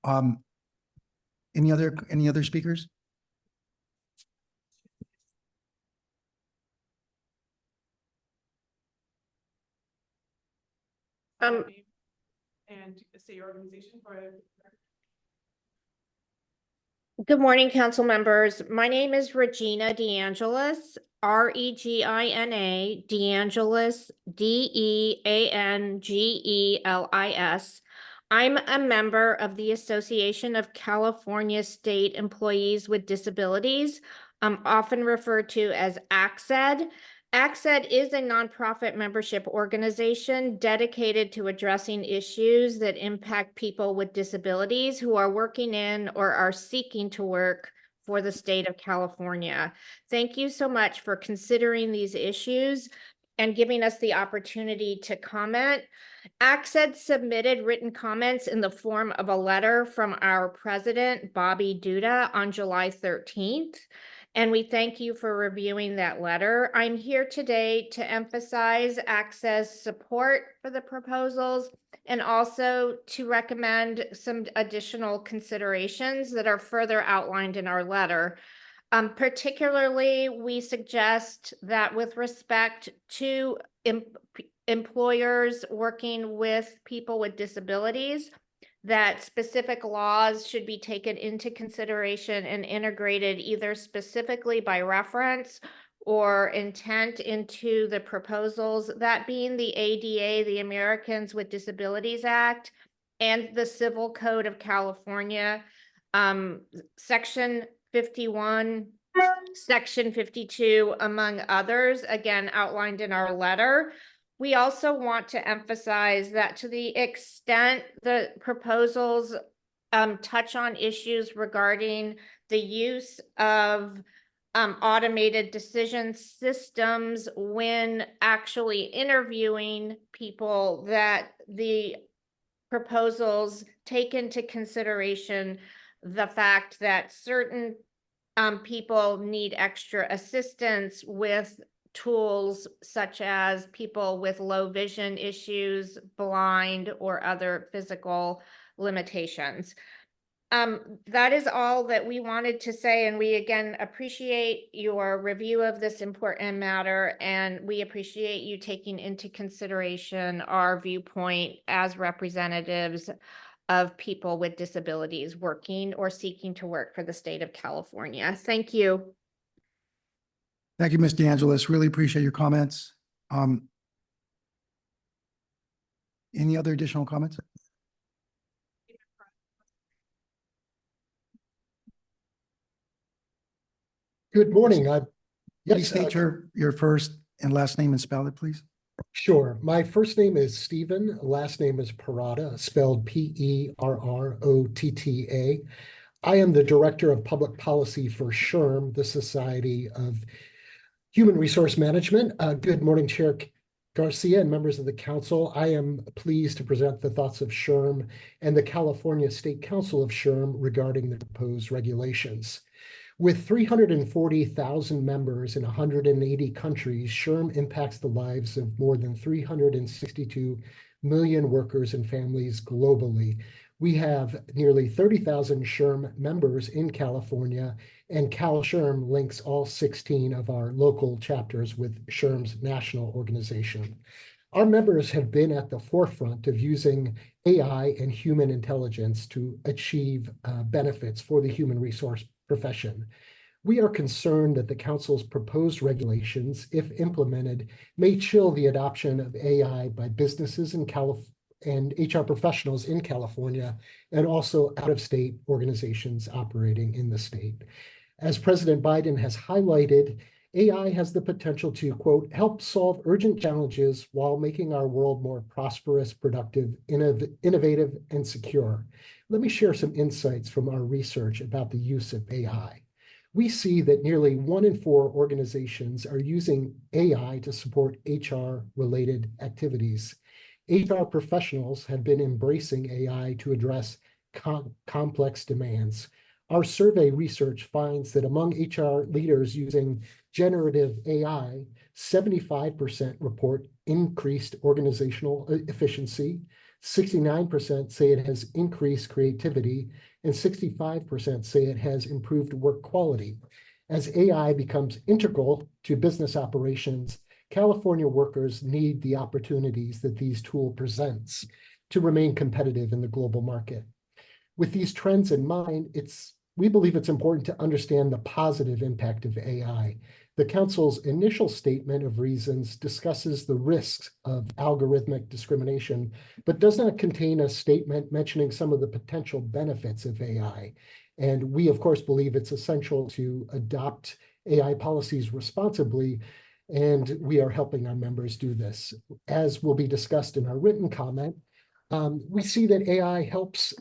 Any other speakers? And say your organization for. Good morning, council members. My name is Regina DeAngelis, Regina DeAngelis, DeAngelis. I'm a member of the Association of California State Employees with Disabilities, often referred to as ACSED. ACSED is a nonprofit membership organization dedicated to addressing issues that impact people with disabilities who are working in or are seeking to work for the state of California. Thank you so much for considering these issues and giving us the opportunity to comment. ACSED submitted written comments in the form of a letter from our president, Bobby Duda, on July 13th. And we thank you for reviewing that letter. I'm here today to emphasize ACSED's support for the proposals and also to recommend some additional considerations that are further outlined in our letter. Particularly, we suggest that with respect to employers working with people with disabilities, that specific laws should be taken into consideration and integrated either specifically by reference or intent into the proposals, that being the ADA, the Americans with Disabilities Act, and the Civil Code of California, Section 51, Section 52, among others, again, outlined in our letter. We also want to emphasize that to the extent the proposals touch on issues regarding the use of automated decision systems when actually interviewing people, that the proposals take into consideration the fact that certain people need extra assistance with tools such as people with low vision issues, blind, or other physical limitations. That is all that we wanted to say, and we again appreciate your review of this important matter, and we appreciate you taking into consideration our viewpoint as representatives of people with disabilities working or seeking to work for the state of California. Thank you. Thank you, Ms. DeAngelis. Really appreciate your comments. Any other additional comments? Good morning. Please state your first and last name and spell it, please. Sure. My first name is Stephen. Last name is Perrotta, spelled Perrotta. I am the Director of Public Policy for SHRM, the Society of Human Resource Management. Good morning, Chair Garcia and members of the council. I am pleased to present the thoughts of SHRM and the California State Council of SHRM regarding the proposed regulations. With 340,000 members in 180 countries, SHRM impacts the lives of more than 362 million workers and families globally. We have nearly 30,000 SHRM members in California, and CalSHRM links all 16 of our local chapters with SHRM's national organization. Our members have been at the forefront of using AI and human intelligence to achieve benefits for the human resource profession. We are concerned that the council's proposed regulations, if implemented, may chill the adoption of AI by businesses in and HR professionals in California, and also out-of-state organizations operating in the state. As President Biden has highlighted, AI has the potential to, quote, help solve urgent challenges while making our world more prosperous, productive, innovative, and secure. Let me share some insights from our research about the use of AI. We see that nearly 1 in 4 organizations are using AI to support HR-related activities. HR professionals have been embracing AI to address complex demands. Our survey research finds that among HR leaders using generative AI, 75% report increased organizational efficiency, 69% say it has increased creativity, and 65% say it has improved work quality. As AI becomes integral to business operations, California workers need the opportunities that these tools presents to remain competitive in the global market. With these trends in mind, we believe it's important to understand the positive impact of AI. The Council's initial statement of reasons discusses the risks of algorithmic discrimination, but does not contain a statement mentioning some of the potential benefits of AI. And we, of course, believe it's essential to adopt AI policies responsibly, and we are helping our members do this. As will be discussed in our written comment, we see that AI helps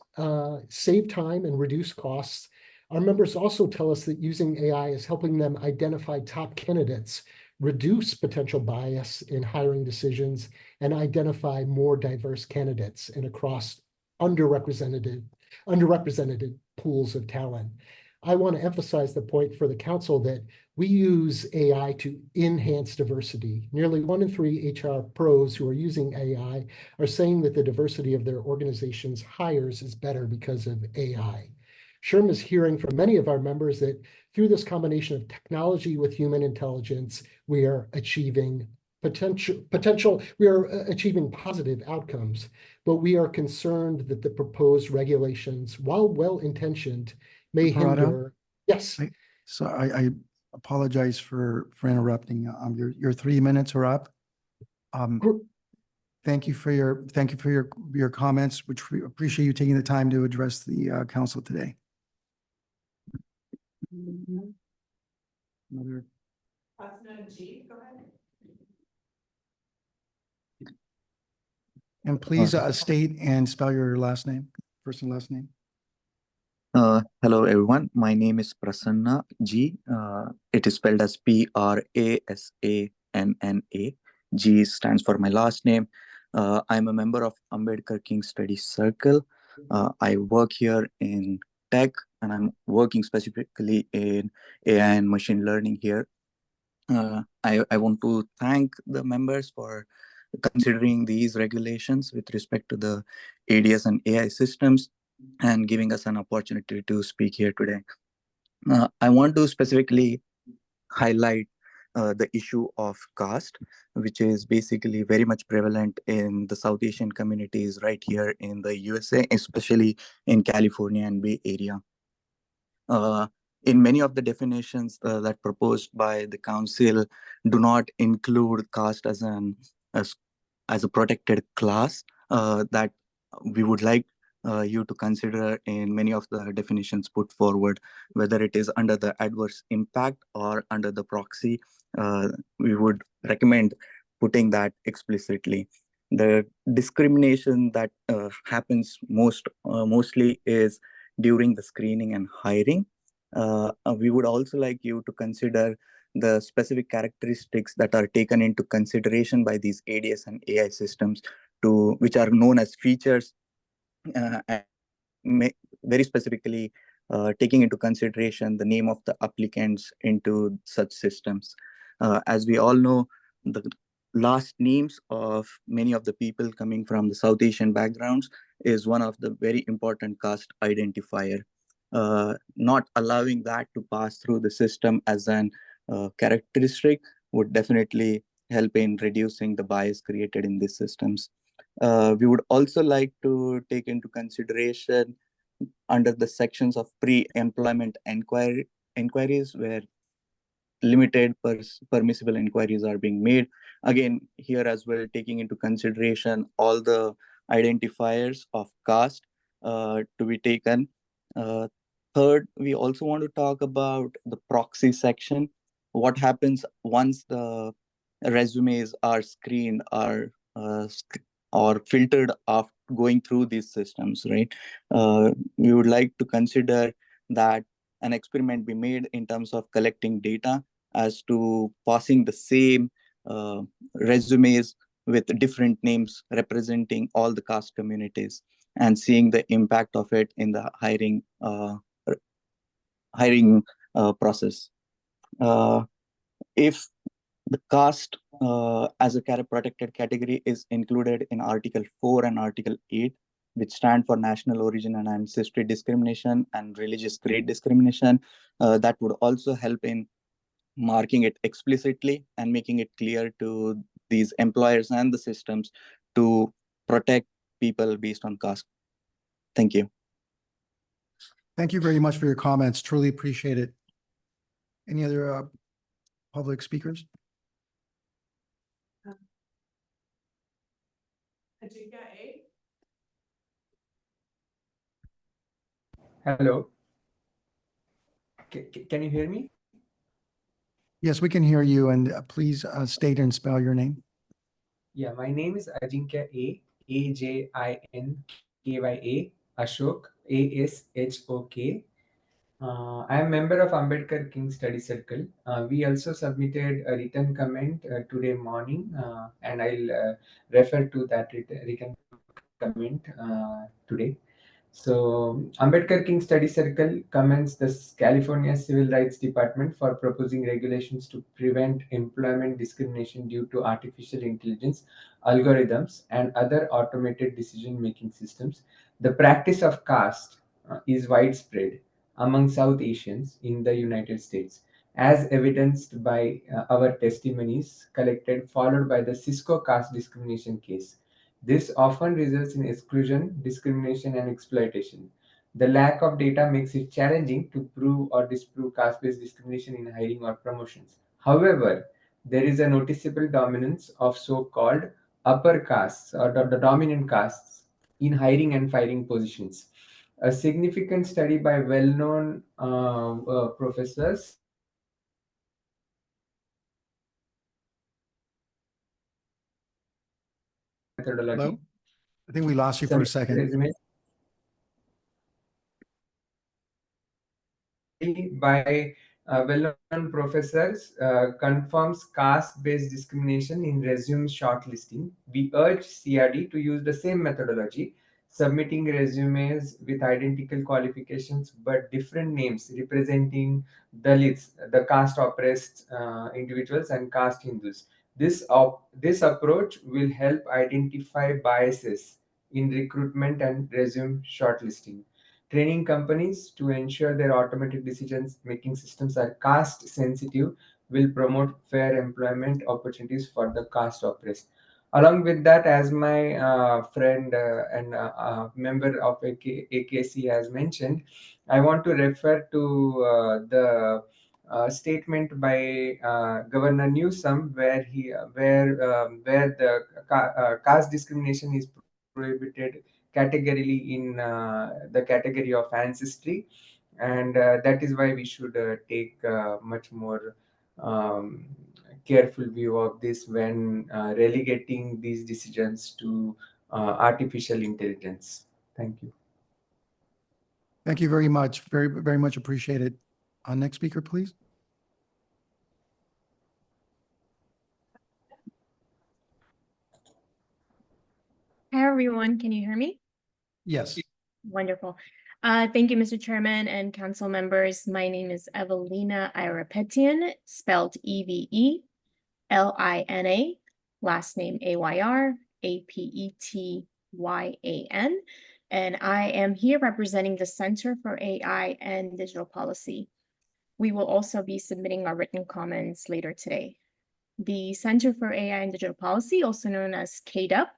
save time and reduce costs. Our members also tell us that using AI is helping them identify top candidates, reduce potential bias in hiring decisions, and identify more diverse candidates and across underrepresented pools of talent. I want to emphasize the point for the Council that we use AI to enhance diversity. Nearly 1 in 3 HR pros who are using AI are saying that the diversity of their organization's hires is better because of AI. SHRM is hearing from many of our members that through this combination of technology with human intelligence, we are achieving achieving positive outcomes, but we are concerned that the proposed regulations, while well-intentioned, may Parada? hinder. Yes. So I apologize for interrupting. Your 3 minutes are up. Thank you for your comments, which we appreciate you taking the time to address the Council today. Another. G, go ahead. And please state and spell your last name, first and last name. Hello, everyone. My name is Prasanna G. It is spelled as Prasanna. G stands for my last name. I'm a member of Ambedkar King Studies Circle. I work here in tech, and I'm working specifically in AI and machine learning here. I want to thank the members for considering these regulations with respect to the ADS and AI systems and giving us an opportunity to speak here today. I want to specifically highlight the issue of caste, which is basically very much prevalent in the South Asian communities right here in the USA, especially in California and Bay Area. In many of the definitions that proposed by the Council do not include caste as a protected class that we would like you to consider in many of the definitions put forward, whether it is under the adverse impact or under the proxy. We would recommend putting that explicitly. The discrimination that happens mostly is during the screening and hiring. We would also like you to consider the specific characteristics that are taken into consideration by these ADS and AI systems, which are known as features, and very specifically taking into consideration the name of the applicants into such systems. As we all know, the last names of many of the people coming from the South Asian backgrounds is one of the very important caste identifier. Not allowing that to pass through the system as an characteristic would definitely help in reducing the bias created in these systems. We would also like to take into consideration under the sections of pre-employment inquiries where limited permissible inquiries are being made. Again, here as well, taking into consideration all the identifiers of caste to be taken. Third, we also want to talk about the proxy section. What happens once the resumes are screened or filtered after going through these systems, right? We would like to consider that an experiment be made in terms of collecting data as to passing the same resumes with different names representing all the caste communities. and seeing the impact of it in the hiring process. If the caste as a protected category is included in Article 4 and Article 8, which stand for national origin and ancestry discrimination and religious creed discrimination, that would also help in marking it explicitly and making it clear to these employers and the systems to protect people based on caste. Thank you. Thank you very much for your comments. Truly appreciate it. Any other public speakers? Ajinka A. Hello. Can you hear me? Yes, we can hear you, and please state and spell your name. Yeah, my name is Ajinkya A, Ajinkya, Ashok, Ashok. I am member of Ambedkar King Study Circle. We also submitted a written comment today morning, and I'll refer to that written comment today. So, Ambedkar King Study Circle commends the California Civil Rights Department for proposing regulations to prevent employment discrimination due to artificial intelligence, algorithms, and other automated decision-making systems. The practice of caste is widespread among South Asians in the United States, as evidenced by our testimonies collected, followed by the Cisco caste discrimination case. This often results in exclusion, discrimination, and exploitation. The lack of data makes it challenging to prove or disprove caste-based discrimination in hiring or promotions. However, there is a noticeable dominance of so-called upper castes or the dominant castes in hiring and firing positions. A significant study by well-known professors methodology. Hello? I think we lost you for a second. Resume by well-known professors confirms caste-based discrimination in resume shortlisting. We urge CRD to use the same methodology, submitting resumes with identical qualifications but different names representing Dalits, the caste oppressed individuals, and caste Hindus. This approach will help identify biases in recruitment and resume shortlisting. Training companies to ensure their automated decision-making systems are caste sensitive will promote fair employment opportunities for the caste oppressed. Along with that, as my friend and member of AKC has mentioned, I want to refer to the statement by Governor Newsom, where the caste discrimination is prohibited categorically in the category of ancestry, and that is why we should take much more careful view of this when relegating these decisions to artificial intelligence. Thank you. Thank you very much. Very, very much appreciated. Next speaker, please. Hi, everyone. Can you hear me? Yes. Wonderful. Thank you, Mr. Chairman and council members. My name is Evelina Ayrypetian, spelled Evelina, last name Ayrypetyan, and I am here representing the Center for AI and Digital Policy. We will also be submitting our written comments later today. The Center for AI and Digital Policy, also known as CADUP,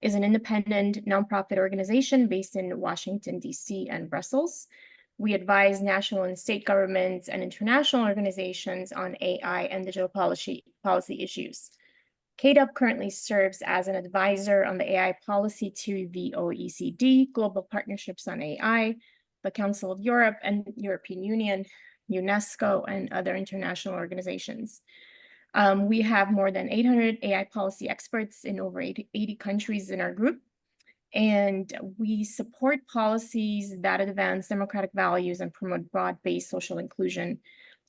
is an independent nonprofit organization based in Washington, D.C. and Brussels. We advise national and state governments and international organizations on AI and digital policy issues. CADUP currently serves as an advisor on the AI policy to the OECD, Global Partnerships on AI, the Council of Europe and European Union, UNESCO, and other international organizations. We have more than 800 AI policy experts in over 80 countries in our group, and we support policies that advance democratic values and promote broad-based social inclusion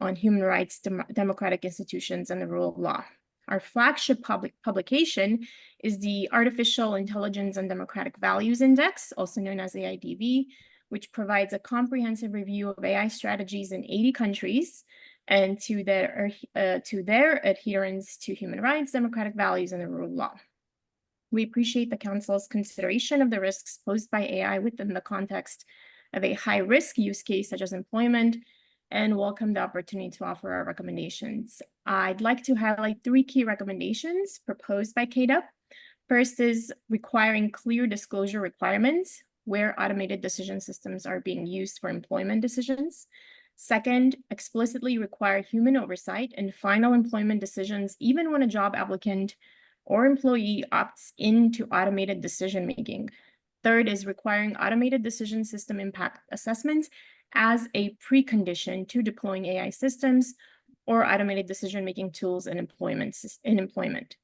on human rights, democratic institutions, and the rule of law. Our flagship publication is the Artificial Intelligence and Democratic Values Index, also known as AIDV, which provides a comprehensive review of AI strategies in 80 countries and to their adherence to human rights, democratic values, and the rule of law. We appreciate the Council's consideration of the risks posed by AI within the context of a high-risk use case such as employment, and welcome the opportunity to offer our recommendations. I'd like to highlight 3 key recommendations proposed by KDUP. First is requiring clear disclosure requirements where automated decision systems are being used for employment decisions. Second, explicitly require human oversight in final employment decisions, even when a job applicant or employee opts into automated decision-making. Third is requiring automated decision system impact assessments as a precondition to deploying AI systems or automated decision-making tools in employment.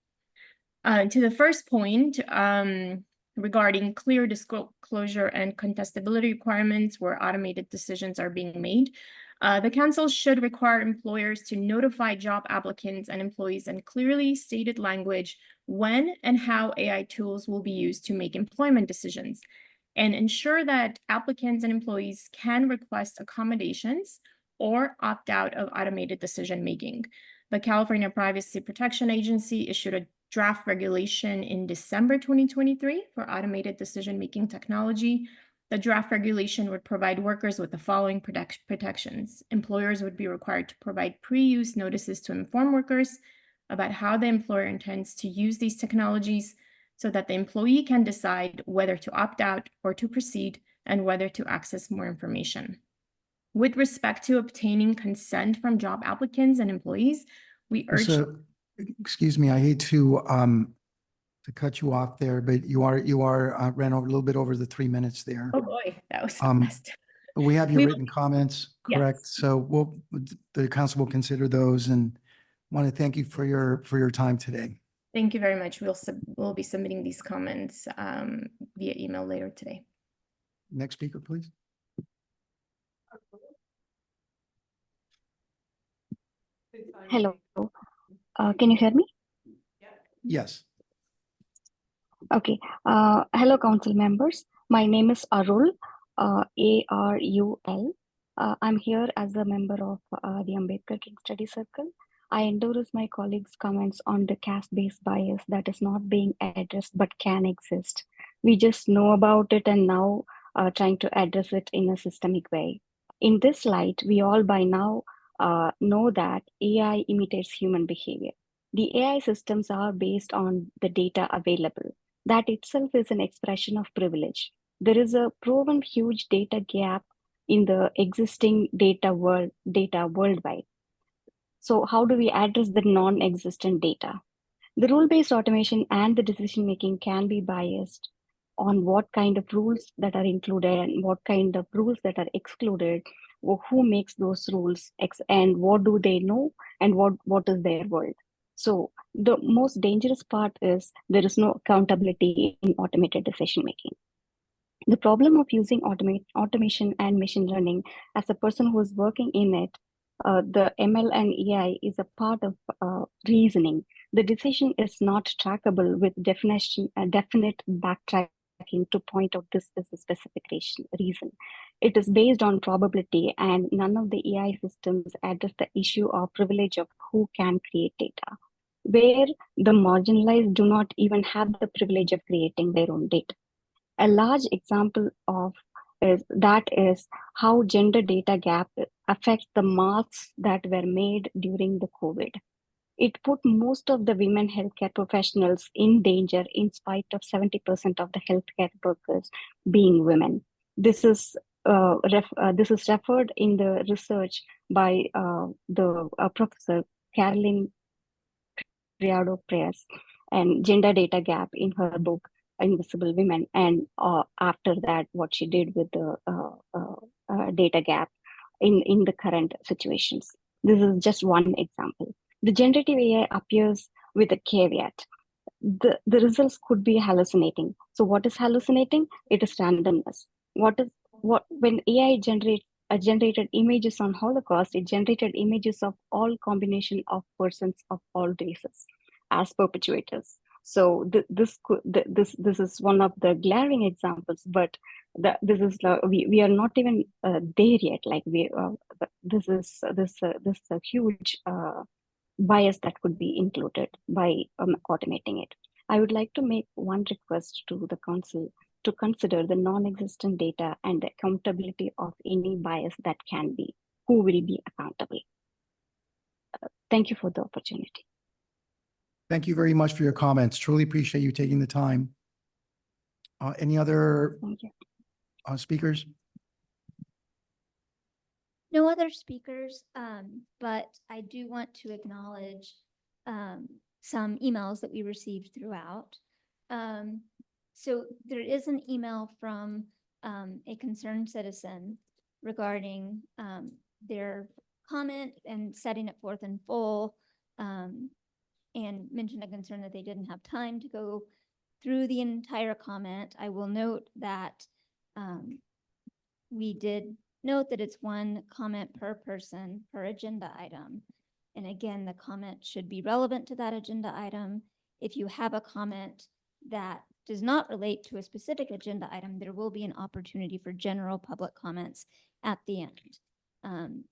To the first point, regarding clear disclosure and contestability requirements where automated decisions are being made, the Council should require employers to notify job applicants and employees in clearly stated language when and how AI tools will be used to make employment decisions, and ensure that applicants and employees can request accommodations or opt out of automated decision-making. The California Privacy Protection Agency issued a draft regulation in December 2023 for automated decision-making technology. The draft regulation would provide workers with the following protections. Employers would be required to provide pre-use notices to inform workers about how the employer intends to use these technologies so that the employee can decide whether to opt out or to proceed and whether to access more information. With respect to obtaining consent from job applicants and employees, we urge... Excuse me, I hate to cut you off there, but you are ran over a little bit over the 3 minutes there. Oh boy, that was fast. We have your We- written comments, correct? Yes. So the council will consider those, and want to thank you for your time today. Thank you very much. We'll be submitting these comments via email later today. Next speaker, please. Hello. Can you hear me? Yes. Okay. Hello, council members. My name is Arul, Arul. I'm here as a member of the Ambedkar King Study Circle. I endorse my colleagues' comments on the caste-based bias that is not being addressed but can exist. We just know about it and now trying to address it in a systemic way. In this light, we all by now know that AI imitates human behavior. The AI systems are based on the data available. That itself is an expression of privilege. There is a proven huge data gap in the existing data worldwide. So how do we address the non-existent data? The rule-based automation and the decision-making can be biased on what kind of rules that are included and what kind of rules that are excluded, or who makes those rules, and what do they know, and what is their world. So the most dangerous part is there is no accountability in automated decision-making. The problem of using automation and machine learning, as a person who is working in it, the ML and AI is a part of reasoning. The decision is not trackable with definite backtracking to point out this is a specific reason. It is based on probability, and none of the AI systems address the issue of privilege of who can create data, where the marginalized do not even have the privilege of creating their own data. A large example of that is how gender data gap affects the marks that were made during the COVID. It put most of the women healthcare professionals in danger in spite of 70% of the healthcare workers being women. This is referred in the research by the Professor Caroline Criado-Press and Gender Data Gap in her book Invisible Women, and after that what she did with the data gap in the current situations. This is just one example. The generative AI appears with a caveat. The results could be hallucinating. So what is hallucinating? It is randomness. When AI generated images on Holocaust, it generated images of all combination of persons of all races. as perpetuators. So this is one of the glaring examples, but this is we are not even there yet. Like this is a huge bias that could be included by automating it. I would like to make one request to the council to consider the non-existent data and the accountability of any bias that can be. Who will be accountable? Thank you for the opportunity. Thank you very much for your comments. Truly appreciate you taking the time. Any other Thank you. Speakers? No other speakers, but I do want to acknowledge some emails that we received throughout. So there is an email from a concerned citizen regarding their comment and setting it forth in full, and mentioned a concern that they didn't have time to go through the entire comment. I will note that we did note that it's one comment per person per agenda item. And again, the comment should be relevant to that agenda item. If you have a comment that does not relate to a specific agenda item, there will be an opportunity for general public comments at the end.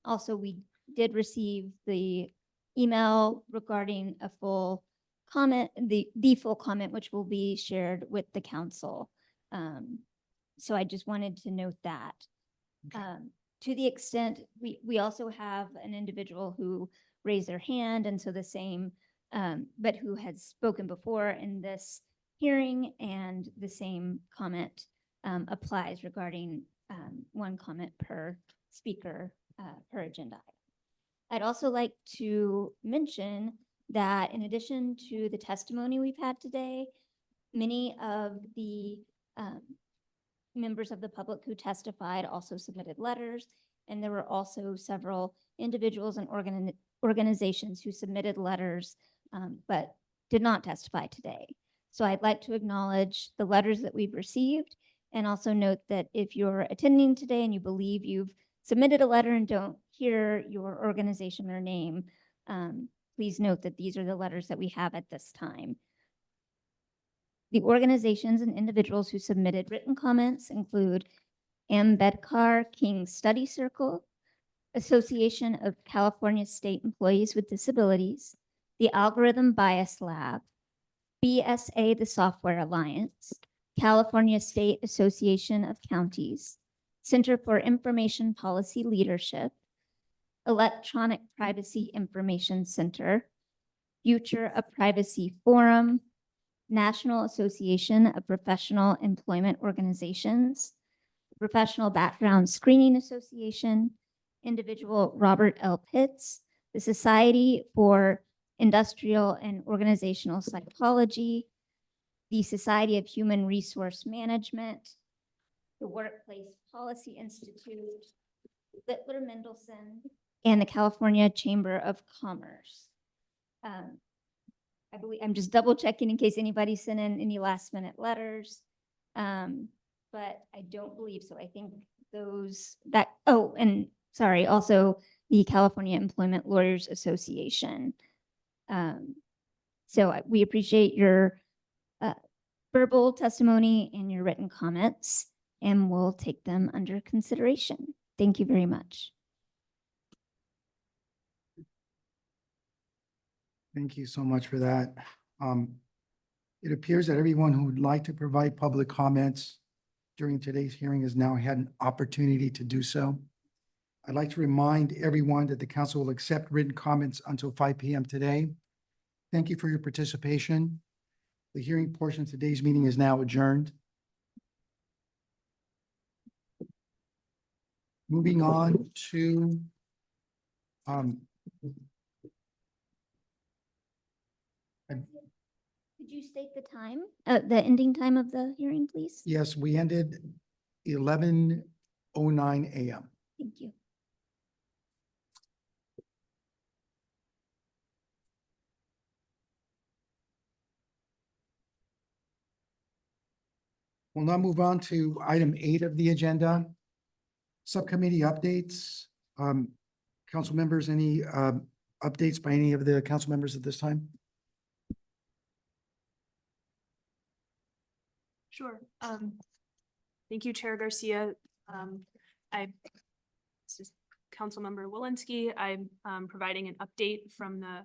Also, we did receive the email regarding a full comment, the full comment, which will be shared with the council. So I just wanted to note that. To the extent, we also have an individual who raised their hand, and so the same, but who had spoken before in this hearing, and the same comment applies regarding one comment per speaker per agenda item. I'd also like to mention that in addition to the testimony we've had today, many of the members of the public who testified also submitted letters, and there were also several individuals and organizations who submitted letters but did not testify today. So I'd like to acknowledge the letters that we've received, and also note that if you're attending today and you believe you've submitted a letter and don't hear your organization or name, please note that these are the letters that we have at this time. The organizations and individuals who submitted written comments include Ambedkar King Study Circle, Association of California State Employees with Disabilities, the Algorithm Bias Lab, BSA, the Software Alliance, California State Association of Counties, Center for Information Policy Leadership, Electronic Privacy Information Center, Future of Privacy Forum, National Association of Professional Employment Organizations, Professional Background Screening Association, individual Robert L. Pitts, the Society for Industrial and Organizational Psychology, the Society of Human Resource Management, the Workplace Policy Institute, Littler Mendelsohn, and the California Chamber of Commerce. I believe I'm just double checking in case anybody sent in any last minute letters. But I don't believe so. I think those that, oh, and sorry, also the California Employment Lawyers Association. So we appreciate your verbal testimony and your written comments, and we'll take them under consideration. Thank you very much. Thank you so much for that. It appears that everyone who would like to provide public comments during today's hearing has now had an opportunity to do so. I'd like to remind everyone that the council will accept written comments until 5 p.m. today. Thank you for your participation. The hearing portion of today's meeting is now adjourned. Moving on to Could you state the time, the ending time of the hearing, please? yes, we ended 11:09 a.m. Thank you. We'll now move on to item 8 of the agenda. Subcommittee updates. Council members, any updates by any of the council members at this time? Sure. Thank you, Chair Garcia. This is Councilmember Walensky. I'm providing an update from the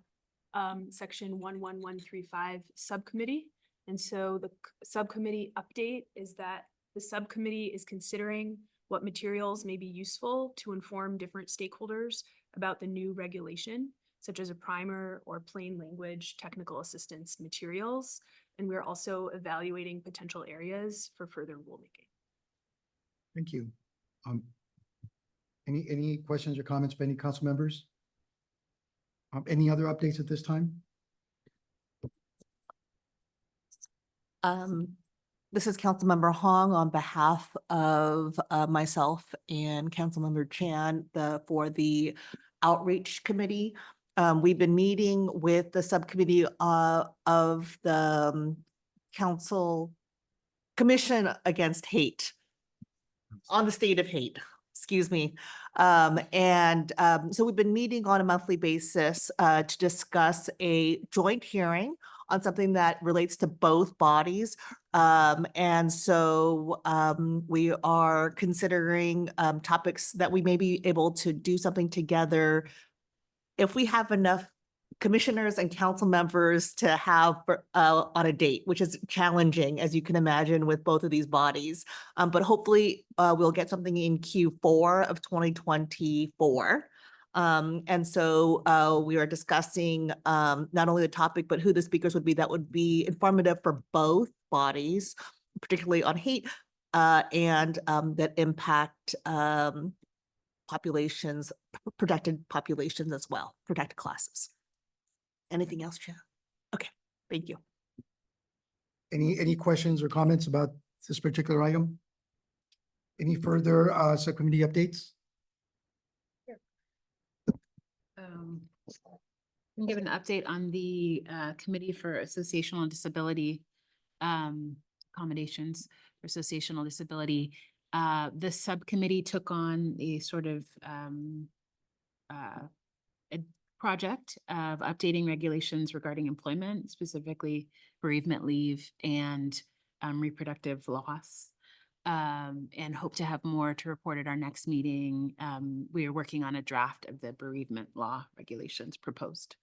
section 11135 subcommittee. And so the subcommittee update is that the subcommittee is considering what materials may be useful to inform different stakeholders about the new regulation, such as a primer or plain language technical assistance materials. And we're also evaluating potential areas for further rulemaking. Thank you. Any questions or comments by any council members? Any other updates at this time? This is Councilmember Hong on behalf of myself and Councilmember Chan for the Outreach Committee. We've been meeting with the subcommittee of the Council Commission Against Hate on the state of hate, excuse me. So we've been meeting on a monthly basis to discuss a joint hearing on something that relates to both bodies. We are considering topics that we may be able to do something together if we have enough commissioners and council members to have on a date, which is challenging, as you can imagine, with both of these bodies. But hopefully we'll get something in Q4 of 2024. We are discussing not only the topic, but who the speakers would be that would be informative for both bodies, particularly on hate and that impact populations, protected populations as well, protected classes. Anything else, Chair? Okay, thank you. Any questions or comments about this particular item? Any further subcommittee updates? I'll give an update on the Committee for Associational and Disability Accommodations for Associational Disability. The subcommittee took on a sort of a project of updating regulations regarding employment, specifically bereavement leave and reproductive loss. And hope to have more to report at our next meeting. We are working on a draft of the bereavement law regulations proposed.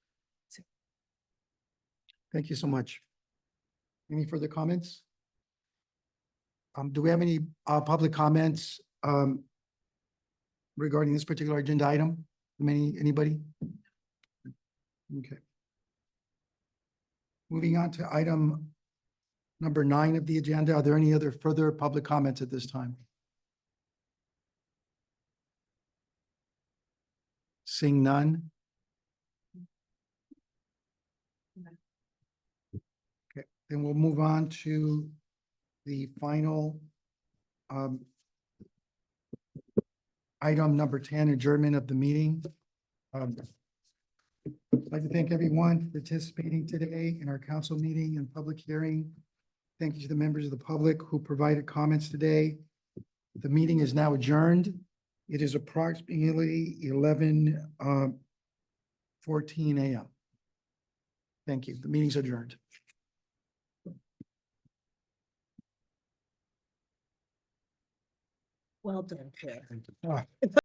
Thank you so much. Any further comments? Do we have any public comments regarding this particular agenda item? Anybody? Okay. Moving on to item number 9 of the agenda. Are there any other further public comments at this time? Seeing none. Okay, then we'll move on to the final item number 10, adjournment of the meeting. I'd like to thank everyone for participating today in our council meeting and public hearing. Thank you to the members of the public who provided comments today. The meeting is now adjourned. It is approximately 11:14 a.m. Thank you. The meeting's adjourned. Well done, Chair.